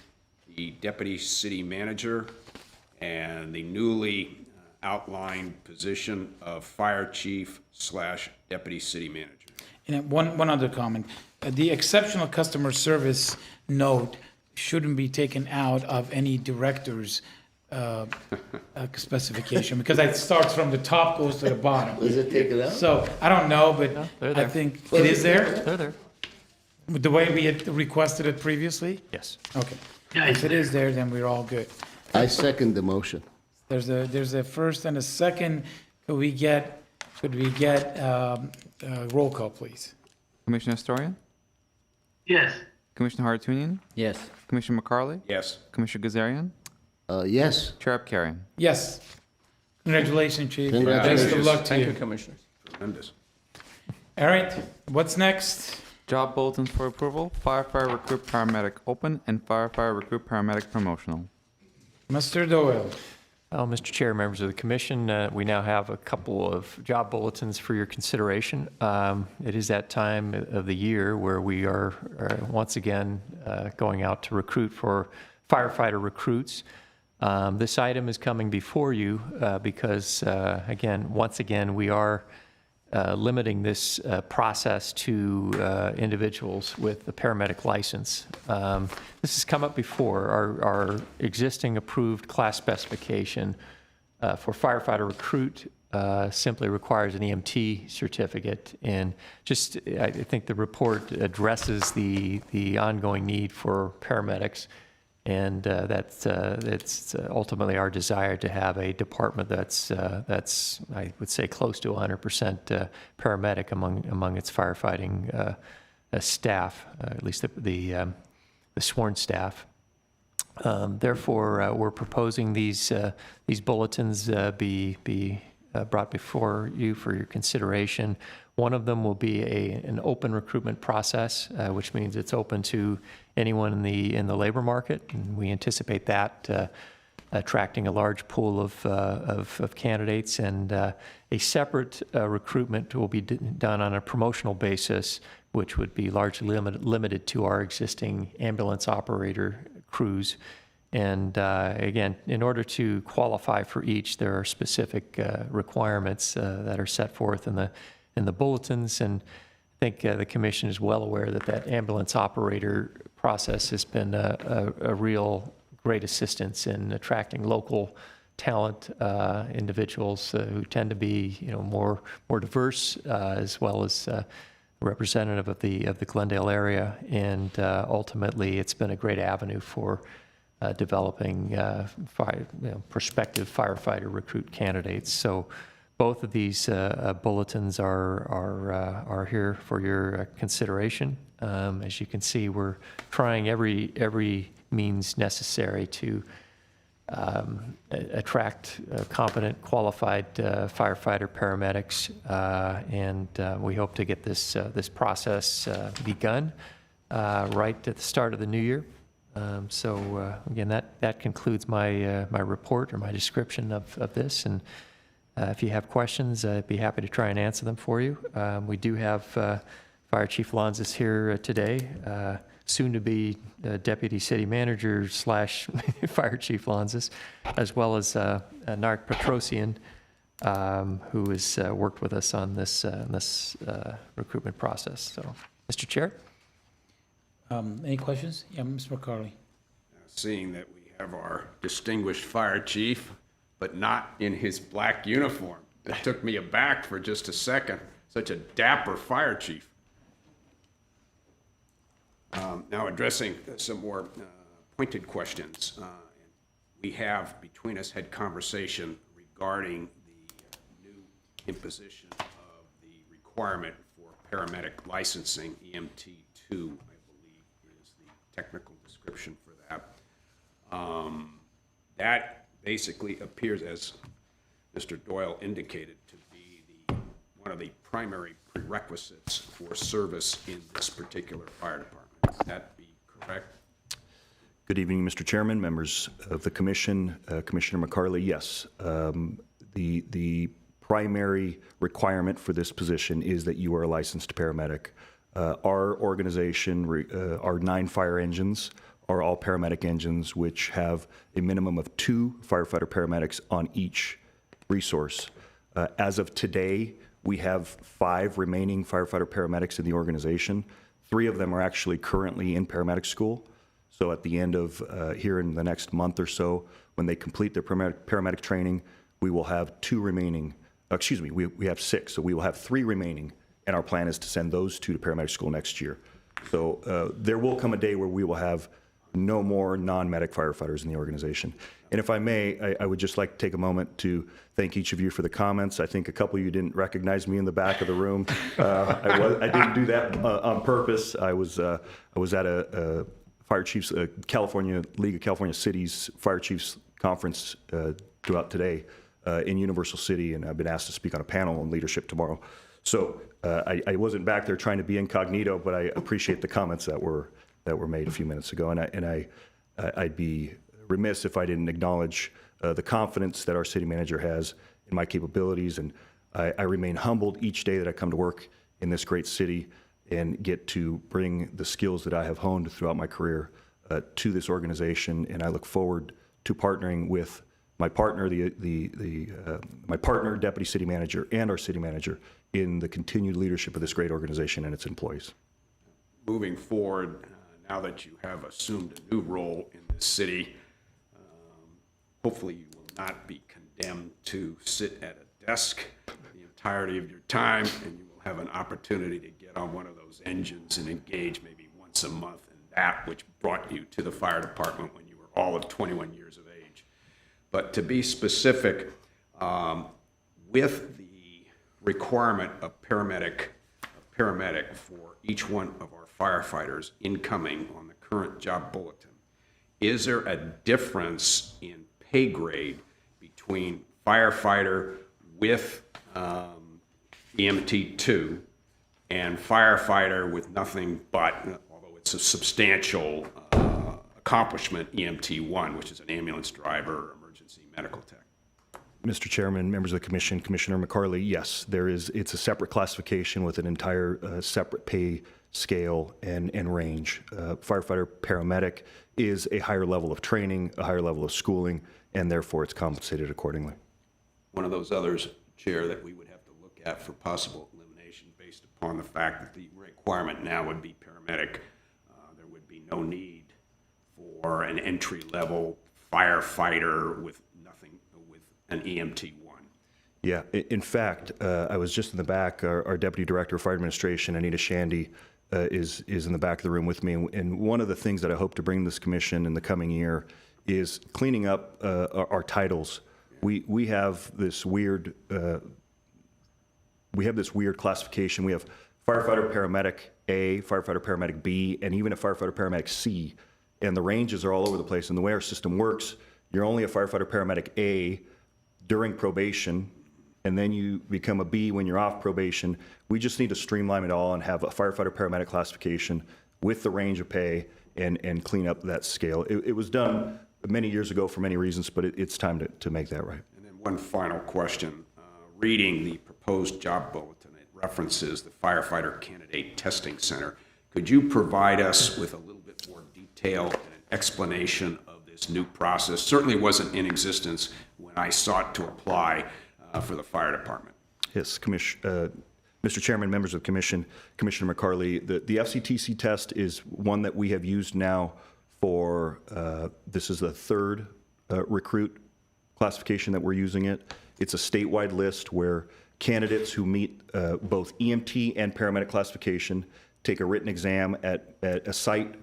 S4: the deputy city manager and the newly outlined position of fire chief / deputy city manager.
S1: And one other comment. The exceptional customer service note shouldn't be taken out of any director's specification, because it starts from the top, goes to the bottom.
S9: Is it taken out?
S1: So, I don't know, but
S6: they're
S1: I
S6: there.
S1: think it is there,
S6: They're there.
S1: the way we had requested it previously?
S6: Yes.
S1: Okay.
S3: Yeah,
S1: If it is there, then we're all good.
S9: I second the motion.
S1: There's a first and a second. Could we get roll call, please?
S2: Commissioner Astorian?
S3: Yes.
S2: Commissioner Hartunian?
S8: Yes.
S2: Commissioner McCarley?
S4: Yes.
S2: Commissioner Gazarian?
S9: Yes.
S2: Chair Abkarian?
S1: Yes. Congratulations, Chief.
S9: Congratulations.
S1: Best of luck to
S7: Thank you,
S1: you.
S7: Commissioners.
S4: Tremendous.
S1: All right, what's next?
S2: Job bulletins for approval, firefighter recruit paramedic open and firefighter recruit paramedic promotional.
S1: Mr. Doyle.
S6: Mr. Chair, members of the commission, we now have a couple of job bulletins for your consideration. It is that time of the year where we are once again going out to recruit for firefighter recruits. This item is coming before you because, once again, we are limiting this process to individuals with a paramedic license. This has come up before. Our existing approved class specification for firefighter recruit simply requires an EMT certificate. And just, I think the report addresses the ongoing need for paramedics. And that's ultimately our desire to have a department that's I would say close to 100% paramedic among its firefighting staff, at least the sworn staff. Therefore, we're proposing these bulletins be brought before you for your consideration. One of them will be an open recruitment process, which means it's open to anyone in the labor market, and we anticipate that attracting a large pool of candidates. And a separate recruitment will be done on a promotional basis, which would be largely limited to our existing ambulance operator crews. And again, in order to qualify for each, there are specific requirements that are set forth in the bulletins. And I think the commission is well aware that ambulance operator process has been a real great assistance in attracting local talent, individuals who tend to be more diverse, as well as representative of the Glendale area. And ultimately, it's been a great avenue for developing prospective firefighter recruit candidates. So both of these bulletins are here for your consideration. As you can see, we're trying every means necessary to attract competent, qualified firefighter paramedics, and we hope to get this process begun right at the start of the new year. So again, that concludes my report or my description of this. And if you have questions, I'd be happy to try and answer them for you. We do have Fire Chief Lanzas here today, soon to be Deputy City Manager / Fire Chief Lanzas, as well as Narc Petrosian, who has worked with us on this recruitment process. So, Mr. Chair?
S1: Any questions? Yeah, Mr. McCarley.
S4: Seeing that we have our distinguished fire chief, but not in his black uniform. It took me aback for just a second. Such a dapper fire chief. Now addressing some more pointed questions. We have between us had conversation regarding the new imposition of the requirement for paramedic licensing, EMT2, I believe is the technical description for that. That basically appears, as Mr. Doyle indicated, to be one of the primary prerequisites for service in this particular fire department. Would that be correct?
S10: Good evening, Mr. Chairman, members of the commission, Commissioner McCarley. Yes, the primary requirement for this position is that you are a licensed paramedic. Our organization, our 9 fire engines are all paramedic engines, which have a minimum of 2 firefighter paramedics on each resource. As of today, we have 5 remaining firefighter paramedics in the organization. 3 of them are actually currently in paramedic school. So at the end of here in the next month or so, when they complete their paramedic training, we will have 2 remaining, we have 6, so we will have 3 remaining, and our plan is to send those 2 to paramedic school next year. So there will come a day where we will have no more non-medic firefighters in the organization. And if I may, I would just like to take a moment to thank each of you for the comments. I think a couple of you didn't recognize me in the back of the room. I didn't do that on purpose. I was at a Fire Chiefs, California League of California Cities Fire Chiefs Conference throughout today in Universal City, and I've been asked to speak on a panel on leadership tomorrow. So I wasn't back there trying to be incognito, but I appreciate the comments that were made a few minutes ago, and I'd be remiss if I didn't acknowledge the confidence that our city manager has in my capabilities, and I remain humbled each day that I come to work in this great city and get to bring the skills that I have honed throughout my career to this organization, and I look forward to partnering with my partner, my partner, deputy city manager, and our city manager in the continued leadership of this great organization and its employees.
S4: Moving forward, now that you have assumed a new role in this city, hopefully you will not be condemned to sit at a desk the entirety of your time, and you will have an opportunity to get on one of those engines and engage maybe once a month in that which brought you to the fire department when you were all of 21 years of age. But to be specific, with the requirement of paramedic for each one of our firefighters incoming on the current job bulletin, is there a difference in pay grade between firefighter with EMT2 and firefighter with nothing but, although it's a substantial accomplishment, EMT1, which is an ambulance driver or emergency medical tech?
S10: Mr. Chairman, members of the commission, Commissioner McCarley, yes, it's a separate classification with an entire separate pay scale and range. Firefighter paramedic is a higher level of training, a higher level of schooling, and therefore it's compensated accordingly.
S4: One of those others, Chair, that we would have to look at for possible elimination based upon the fact that the requirement now would be paramedic. There would be no need for an entry-level firefighter with an EMT1.
S10: Yeah, in fact, I was just in the back. Our Deputy Director of Fire Administration, Anita Shandy, is in the back of the room with me. And one of the things that I hope to bring this commission in the coming year is cleaning up our titles. We have this weird classification. We have firefighter paramedic A, firefighter paramedic B, and even a firefighter paramedic C. And the ranges are all over the place. And the way our system works, you're only a firefighter paramedic A during probation, and then you become a B when you're off probation. We just need to streamline it all and have a firefighter paramedic classification with the range of pay and clean up that scale. It was done many years ago for many reasons, but it's time to make that right.
S4: And then one final question. Reading the proposed job bulletin, it references the Firefighter Candidate Testing Center. Could you provide us with a little bit more detail and an explanation of this new process? Certainly wasn't in existence when I sought to apply for the fire department.
S10: Yes, Mr. Chairman, members of the commission, Commissioner McCarley, the FCTC test is one that we have used now for, this is the 3rd recruit classification that we're using it. It's a statewide list where candidates who meet both EMT and paramedic classification take a written exam at a site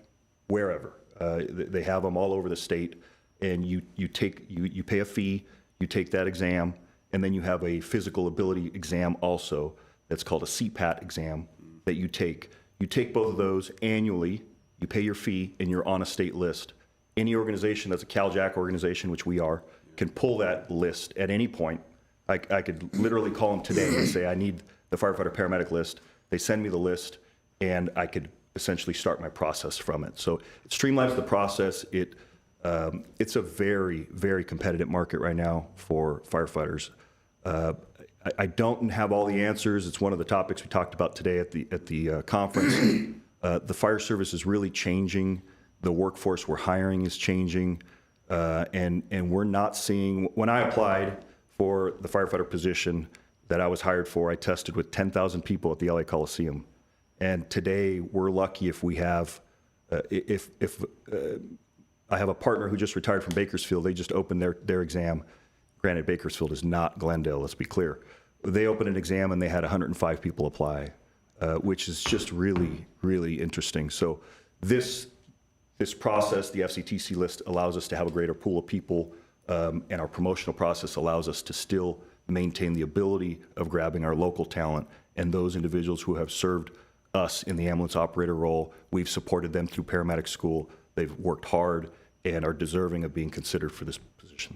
S10: wherever. They have them all over the state, and you pay a fee, you take that exam, and then you have a physical ability exam also that's called a CPAT exam that you take. You take both of those annually, you pay your fee, and you're on a state list. Any organization that's a CalJack organization, which we are, can pull that list at any point. I could literally call them today and say, I need the firefighter paramedic list. They send me the list, and I could essentially start my process from it. So it streamlines the process. It's a very, very competitive market right now for firefighters. I don't have all the answers. It's one of the topics we talked about today at the conference. The fire service is really changing. The workforce we're hiring is changing, and we're not seeing. When I applied for the firefighter position that I was hired for, I tested with 10,000 people at the LA Coliseum, and today we're lucky if we have, if I have a partner who just retired from Bakersfield. They just opened their exam. Granted, Bakersfield is not Glendale. Let's be clear. They opened an exam and they had 105 people apply, which is just really, really interesting. So this process, the FCTC list, allows us to have a greater pool of people, and our promotional process allows us to still maintain the ability of grabbing our local talent and those individuals who have served us in the ambulance operator role. We've supported them through paramedic school. They've worked hard and are deserving of being considered for this position.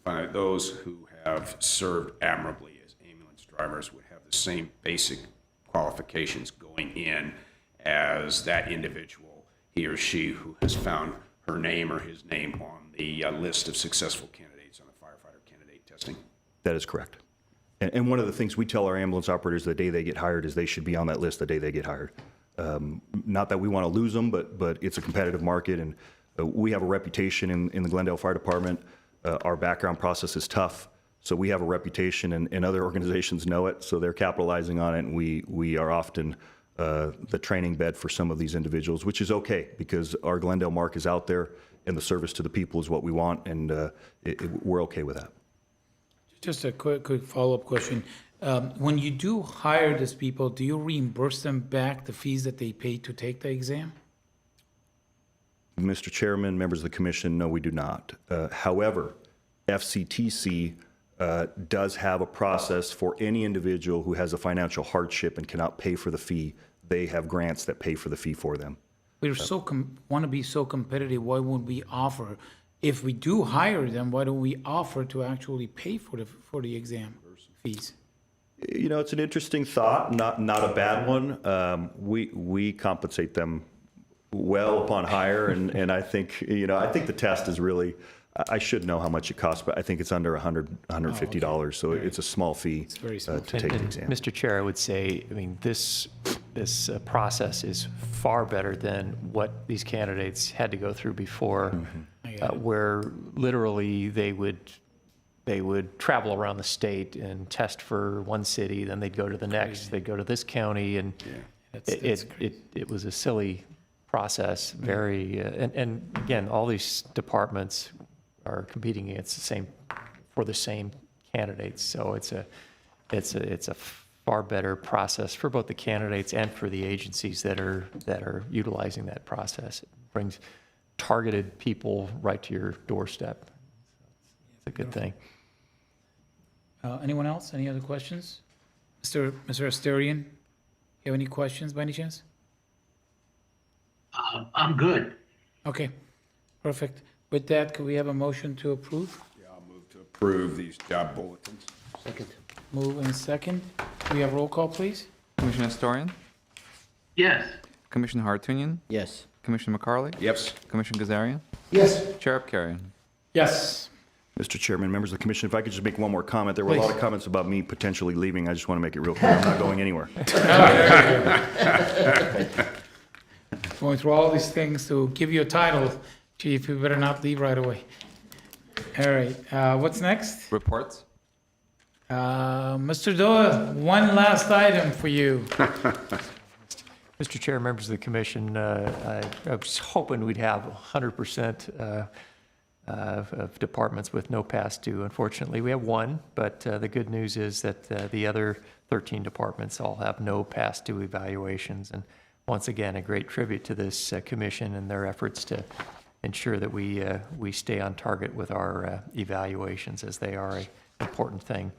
S4: Finally, those who have served admirably as ambulance drivers would have the same basic qualifications going in as that individual, he or she, who has found her name or his name on the list of successful candidates on the firefighter candidate testing.
S10: That is correct. And one of the things we tell our ambulance operators the day they get hired is they should be on that list the day they get hired. Not that we want to lose them, but it's a competitive market, and we have a reputation in the Glendale Fire Department. Our background process is tough, so we have a reputation, and other organizations know it, so they're capitalizing on it, and we are often the training bed for some of these individuals, which is okay, because our Glendale mark is out there, and the service to the people is what we want, and we're okay with that.
S1: Just a quick follow-up question. When you do hire these people, do you reimburse them back the fees that they paid to take the exam?
S10: Mr. Chairman, members of the commission, no, we do not. However, FCTC does have a process for any individual who has a financial hardship and cannot pay for the fee. They have grants that pay for the fee for them.
S1: We're want to be so competitive, why wouldn't we offer, if we do hire them, why don't we offer to actually pay for the exam fees?
S10: You know, it's an interesting thought, not a bad one. We compensate them well upon hire, and I think, I think the test is really, I should know how much it costs, but I think it's under $150, so it's a small fee
S1: very small.
S10: to take the exam.
S6: Mr. Chair, I would say, I mean, this process is far better than what these candidates had to go through before, where literally they would travel around the state and test for one city, then they'd go to the next, they'd go to this county, and it was a silly process. Very and again, all these departments are competing against the same candidates, so it's a far better process for both the candidates and for the agencies that are utilizing that process. It brings targeted people right to your doorstep. It's a good thing.
S1: Anyone else? Any other questions? Mr. Asterian, you have any questions by any chance?
S3: I'm good.
S1: Okay, perfect. With that, could we have a motion to approve?
S4: Yeah, I'll move to approve these job bulletins.
S9: Second.
S1: Move in second. Can we have roll call, please?
S2: Commissioner Astorian,
S3: Yes.
S2: Commissioner Hartunian,
S8: Yes.
S2: Commissioner McCarley,
S4: Yes.
S2: Commissioner Gazarian,
S9: Yes.
S2: Chair Abkarian.
S1: Yes.
S10: Mr. Chairman, members of the commission, if I could just make one more comment. There were a lot
S1: Please.
S10: of comments about me potentially leaving. I just want to make it real clear. I'm not going anywhere.
S1: Going through all these things to give you a title, chief, you better not leave right away. All right, what's next?
S2: Reports?
S1: Mr. Doyle, one last item for you.
S6: Mr. Chair, members of the commission, I was hoping we'd have 100% of departments with no past due. Unfortunately, we have one, but the good news is that the other 13 departments all have no past due evaluations. And once again, a great tribute to this commission and their efforts to ensure that we stay on target with our evaluations, as they are an important thing.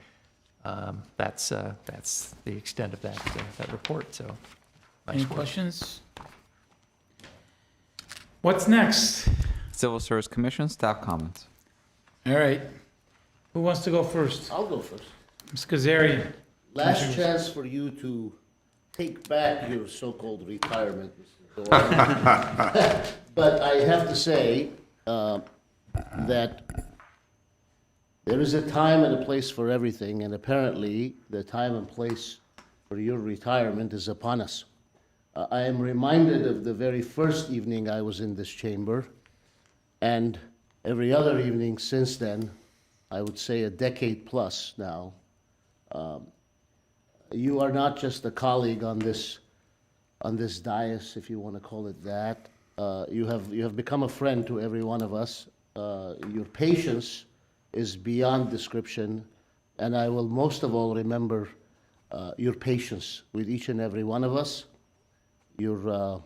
S6: That's the extent of that report, so. nice
S1: Any
S6: work.
S1: questions? What's next?
S2: Civil Service Commission, staff comments.
S1: All right. Who wants to go first?
S9: I'll go first.
S1: Ms. Kazarian.
S9: Last chance for you to take back your so-called retirement, Mr. Doran. But I have to say that there is a time and a place for everything, and apparently the time and place for your retirement is upon us. I am reminded of the very first evening I was in this chamber, and every other evening since then, I would say a decade plus now. You are not just a colleague on this dais, if you want to call it that. You have become a friend to every one of us. Your patience is beyond description, and I will most of all remember your patience with each and every one of us, your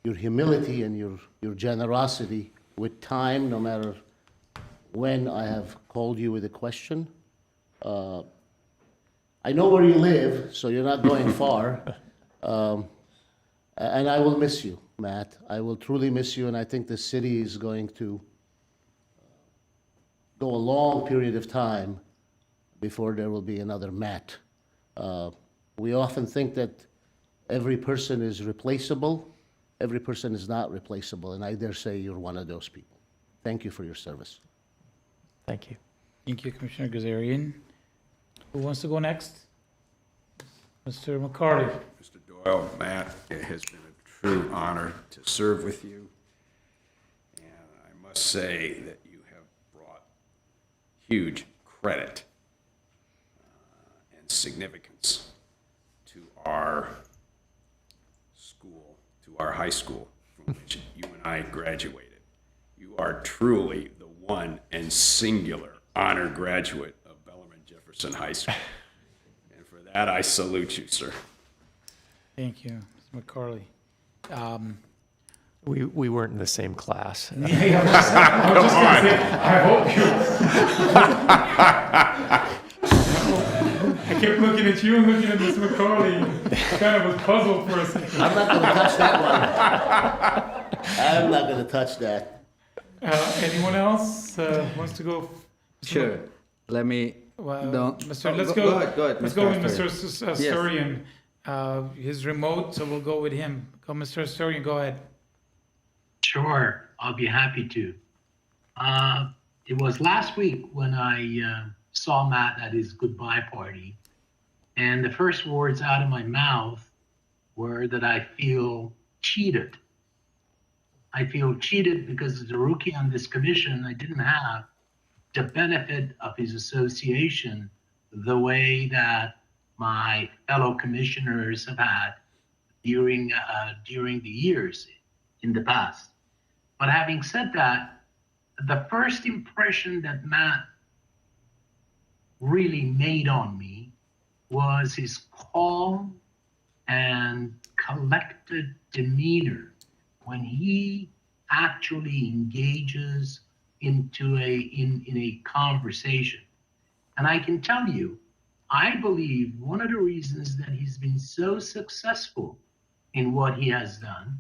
S9: humility and your generosity with time, no matter when I have called you with a question. I know where you live, so you're not going far. And I will miss you, Matt. I will truly miss you, and I think the city is going to go a long period of time before there will be another Matt. We often think that every person is replaceable. Every person is not replaceable, and I dare say you're one of those people. Thank you for your service.
S6: Thank you.
S1: Thank you, Commissioner Kazarian. Who wants to go next? Mr. McCarty.
S4: Mr. Doyle, Matt, it has been a true honor to serve with you. And I must say that you have brought huge credit and significance to our school, to our high school from which you and I graduated. You are truly the one and singular honor graduate of Bellarmine Jefferson High School. And for that, I salute you, sir.
S1: Thank you, Mr. McCarty.
S6: We weren't in the same class.
S1: I was just gonna say, I hope you. I kept looking at you and looking at Mr. McCarty. Kind of was puzzled for a second.
S9: I'm not going to touch that one. I'm not going to touch that.
S1: Anyone else wants to go?
S8: Sure. Let me.
S1: Well,
S8: Don't.
S1: Mr.
S8: Oh,
S1: Let's
S8: go
S1: go.
S8: ahead, go ahead,
S1: Let's
S8: Mr.
S1: go with
S8: Asturian.
S1: Mr. Asturian. His remote, so we'll go with him. Go, Mr. Asturian. Go ahead.
S3: Sure, I'll be happy to. It was last week when I saw Matt at his goodbye party, and the first words out of my mouth were that I feel cheated. I feel cheated because as a rookie on this commission, I didn't have the benefit of his association the way that my fellow commissioners have had during the years in the past. But having said that, the first impression that Matt really made on me was his calm and collected demeanor when he actually engages into in a conversation. And I can tell you, I believe one of the reasons that he's been so successful in what he has done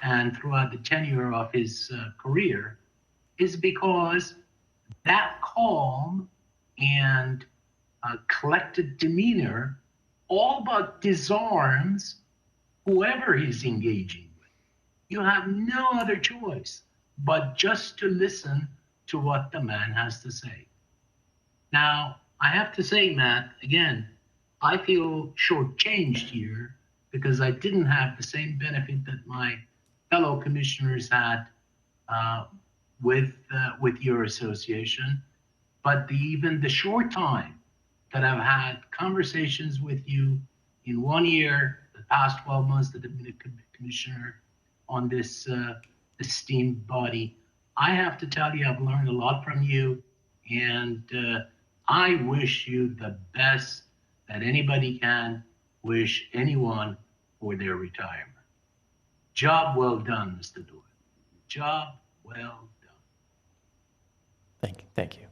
S3: and throughout the tenure of his career is because that calm and collected demeanor all but disarms whoever he's engaging with. You have no other choice but just to listen to what the man has to say. Now, I have to say, Matt, again, I feel shortchanged here because I didn't have the same benefit that my fellow commissioners had with your association. But even the short time that I've had conversations with you in 1 year, the past 12 months that I've been a commissioner on this esteemed body, I have to tell you, I've learned a lot from you, and I wish you the best that anybody can wish anyone for their retirement. Job well done, Mr. Doyle. Job well done.
S6: Thank you.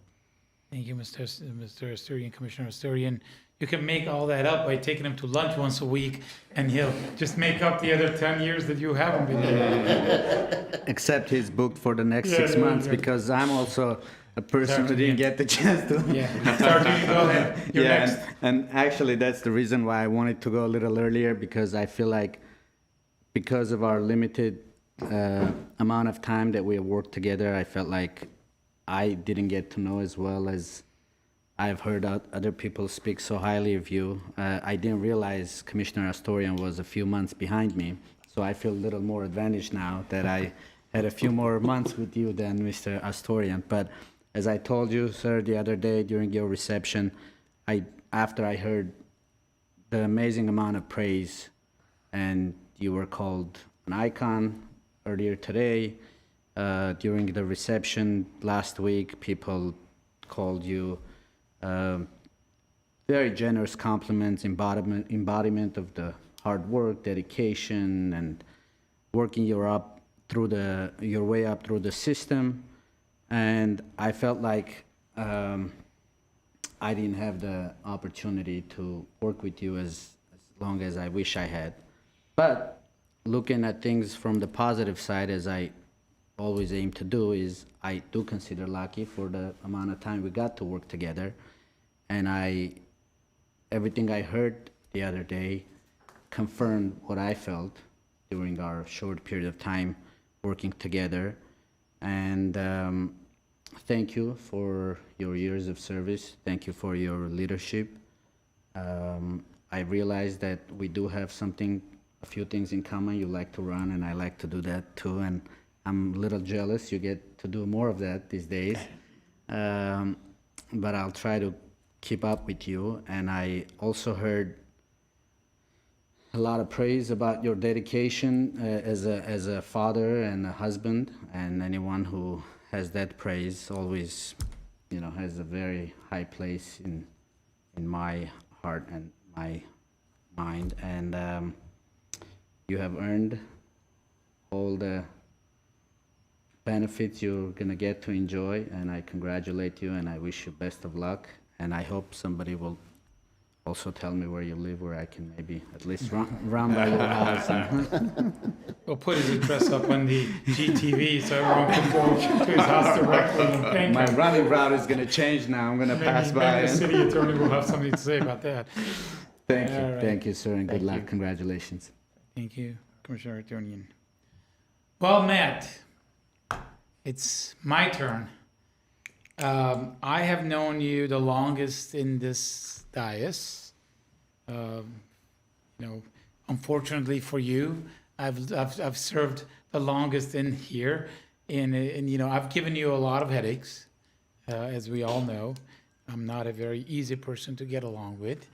S1: Thank you, Mr. Asturian, Commissioner Asturian. You can make all that up by taking him to lunch once a week, and he'll just make up the other 10 years that you haven't been here.
S8: Except he's booked for the next
S1: Yeah,
S8: 6
S1: yeah,
S8: months
S1: yeah.
S8: because I'm also a person who
S1: Sergeant,
S8: didn't
S1: yeah.
S8: get the chance to.
S1: Yeah, Sergeant, go ahead. You're
S8: Yeah,
S1: next.
S8: and actually that's the reason why I wanted to go a little earlier, because I feel like because of our limited amount of time that we have worked together, I felt like I didn't get to know as well as I've heard other people speak so highly of you. I didn't realize Commissioner Astorian was a few months behind me, so I feel a little more advantaged now that I had a few more months with you than Mr. Astorian. But as I told you, sir, the other day during your reception, after I heard the amazing amount of praise, and you were called an icon earlier today, during the reception last week, people called you very generous compliments, embodiment of the hard work, dedication, and working your way up through the system. And I felt like I didn't have the opportunity to work with you as long as I wish I had. But looking at things from the positive side, as I always aim to do, is I do consider lucky for the amount of time we got to work together. And everything I heard the other day confirmed what I felt during our short period of time working together. And thank you for your years of service. Thank you for your leadership. I realize that we do have a few things in common. You like to run, and I like to do that too. And I'm a little jealous you get to do more of that these days. But I'll try to keep up with you. And I also heard a lot of praise about your dedication as a father and a husband, and anyone who has that praise always, has a very high place in my heart and my mind. And you have earned all the benefits you're gonna get to enjoy, and I congratulate you and I wish you best of luck. And I hope somebody will also tell me where you live, where I can maybe at least run by your house.
S1: We'll put his address up on the GTV so everyone can go to his house directly and thank
S8: My
S1: him.
S8: running route is gonna change now. I'm gonna pass by.
S1: Maybe the
S8: and-
S1: city attorney will have something to say about that.
S8: Thank you,
S1: All right.
S8: thank you, sir, and good
S1: Thank
S8: luck.
S1: you.
S8: Congratulations.
S1: Thank you, Commissioner Attorney. Well, Matt, it's my turn. I have known you the longest in this dais. Unfortunately for you, I've served the longest in here, and I've given you a lot of headaches, as we all know. I'm not a very easy person to get along with,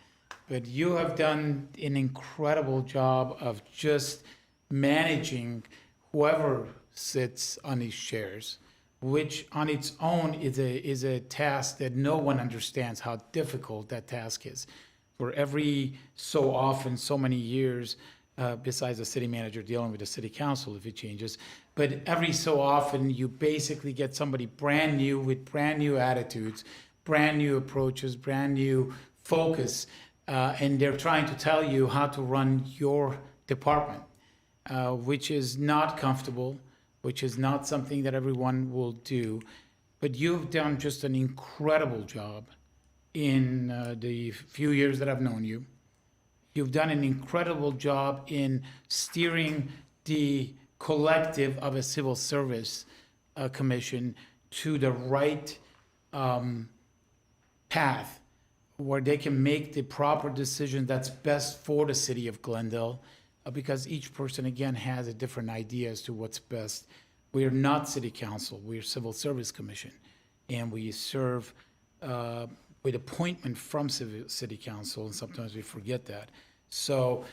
S1: but you have done an incredible job of just managing whoever sits on these chairs, which on its own is a task that no one understands how difficult that task is. For every so often, so many years, besides the city manager dealing with the city council if it changes, but every so often you basically get somebody brand new with brand new attitudes, brand new approaches, brand new focus, and they're trying to tell you how to run your department, which is not comfortable, which is not something that everyone will do. But you've done just an incredible job in the few years that I've known you. You've done an incredible job in steering the collective of a civil service commission to the right path where they can make the proper decision that's best for the city of Glendale, because each person, again, has a different idea as to what's best. We are not city council, we're civil service commission, and we serve with appointment from city council, and sometimes we forget that. So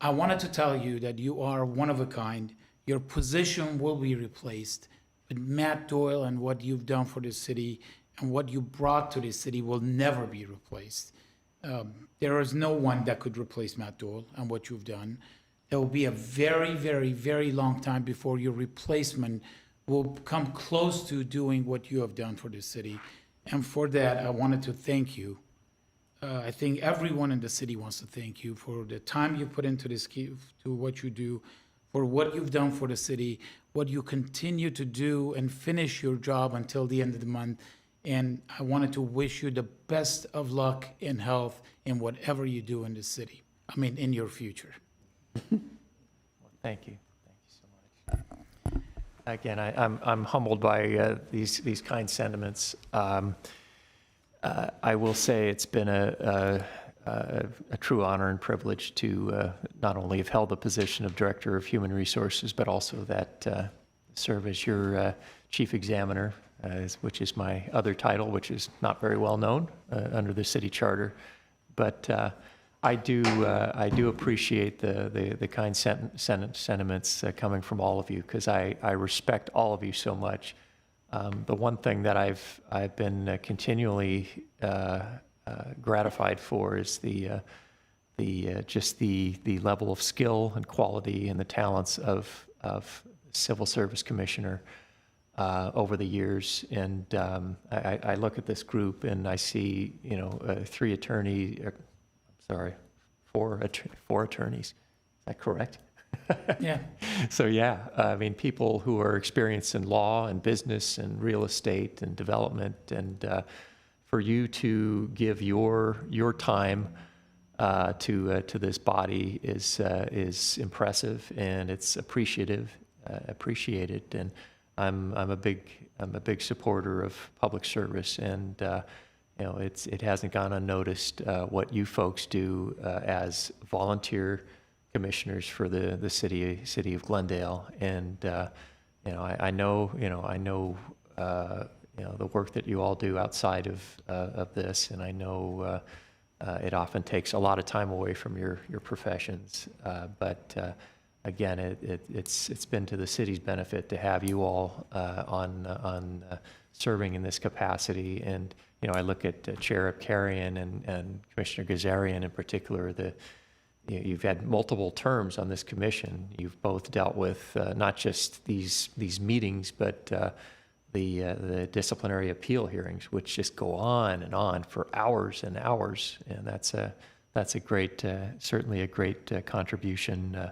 S1: I wanted to tell you that you are one of a kind. Your position will be replaced, but Matt Doyle and what you've done for the city and what you brought to the city will never be replaced. There is no one that could replace Matt Doyle and what you've done. It will be a very, very, very long time before your replacement will come close to doing what you have done for the city. And for that, I wanted to thank you. I think everyone in the city wants to thank you for the time you put into this, to what you do, for what you've done for the city, what you continue to do and finish your job until the end of the month. And I wanted to wish you the best of luck and health in whatever you do in the city, in your future.
S6: Thank you. Thank you so much. Again, I'm humbled by these kind sentiments. I will say it's been a true honor and privilege to not only have held the position of Director of Human Resources, but also that serve as your Chief Examiner, which is my other title, which is not very well known under the city charter. But I do appreciate the kind sentiments coming from all of you, because I respect all of you so much. The one thing that I've been continually gratified for is the level of skill and quality and the talents of Civil Service Commissioner over the years. And I look at this group and I see, four attorneys. Is that correct?
S1: Yeah.
S6: So yeah, people who are experienced in law and business and real estate and development, and for you to give your time to this body is impressive, and it's appreciated. And I'm a big supporter of public service, and it hasn't gone unnoticed what you folks do as volunteer commissioners for the city of Glendale. And I know the work that you all do outside of this, and I know it often takes a lot of time away from your professions. But again, it's been to the city's benefit to have you all on serving in this capacity. And I look at Chair Abkarian and Commissioner Gazarian in particular. You've had multiple terms on this commission. You've both dealt with not just these meetings, but the disciplinary appeal hearings, which just go on and on for hours and hours. And that's a great, certainly a great contribution.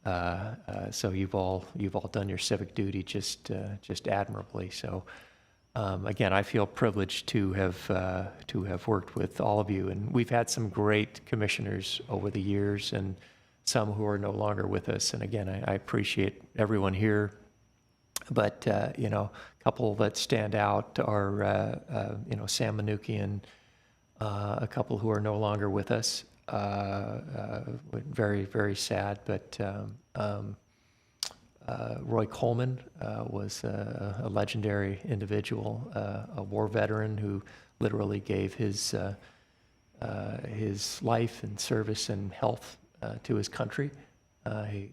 S6: So you've all done your civic duty just admirably. So. Again, I feel privileged to have worked with all of you, and we've had some great commissioners over the years, and some who are no longer with us. And again, I appreciate everyone here, but a couple that stand out are Sam Manukian, a couple who are no longer with us. Very, very sad, but. Roy Coleman was a legendary individual, a war veteran who literally gave his life and service and health to his country. If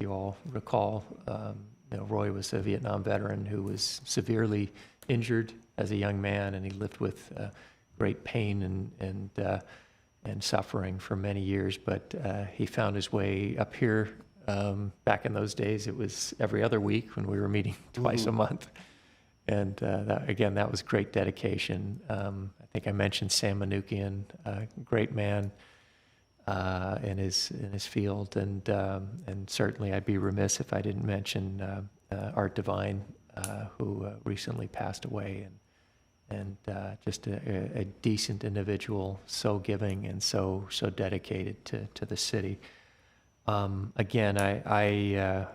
S6: you all recall, Roy was a Vietnam veteran who was severely injured as a young man, and he lived with great pain and suffering for many years. But he found his way up here. Back in those days, it was every other week when we were meeting twice a month. And that was great dedication. I think I mentioned Sam Manukian, great man in his field. And certainly I'd be remiss if I didn't mention Art Devine, who recently passed away. And just a decent individual, so giving and so dedicated to the city. Again, I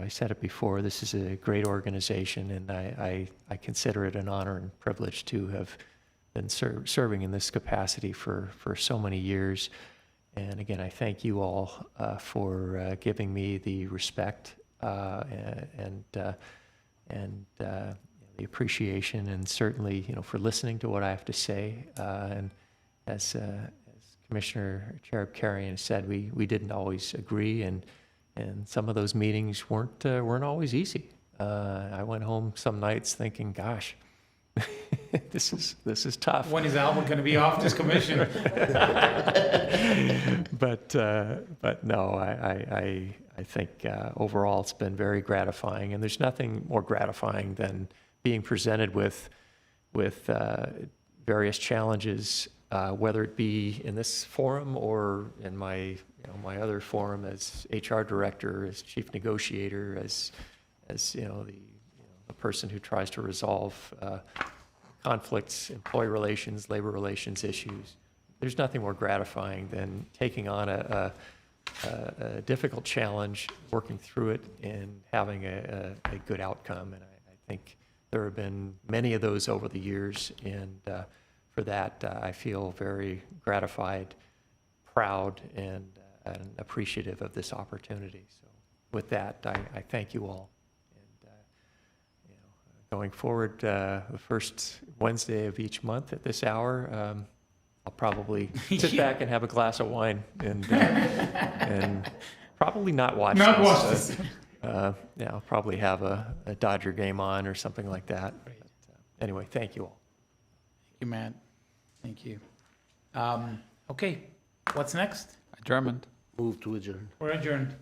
S6: said it before, this is a great organization, and I consider it an honor and privilege to have been serving in this capacity for so many years. And again, I thank you all for giving me the respect and the appreciation, and certainly, for listening to what I have to say. And as Commissioner Chair Abkarian said, we didn't always agree, and some of those meetings weren't always easy. I went home some nights thinking, gosh, This is tough.
S1: When is Albert going to be off this commission?
S6: But no, I think overall it's been very gratifying, and there's nothing more gratifying than being presented with various challenges, whether it be in this forum or in my other forum as HR director, as chief negotiator, as the person who tries to resolve conflicts, employee relations, labor relations issues. There's nothing more gratifying than taking on a difficult challenge, working through it, and having a good outcome. And I think there have been many of those over the years, and for that, I feel very gratified, proud, and appreciative of this opportunity. So with that, I thank you all. Going forward, the first Wednesday of each month at this hour, I'll probably sit back and have a glass of wine and probably not watch this. I'll probably have a Dodger game on or something like that. But, anyway, thank you all.
S1: Thank you, Matt. Thank you. Okay, what's next?
S2: Adjournment.
S9: Move to adjourn.
S1: We're adjourned.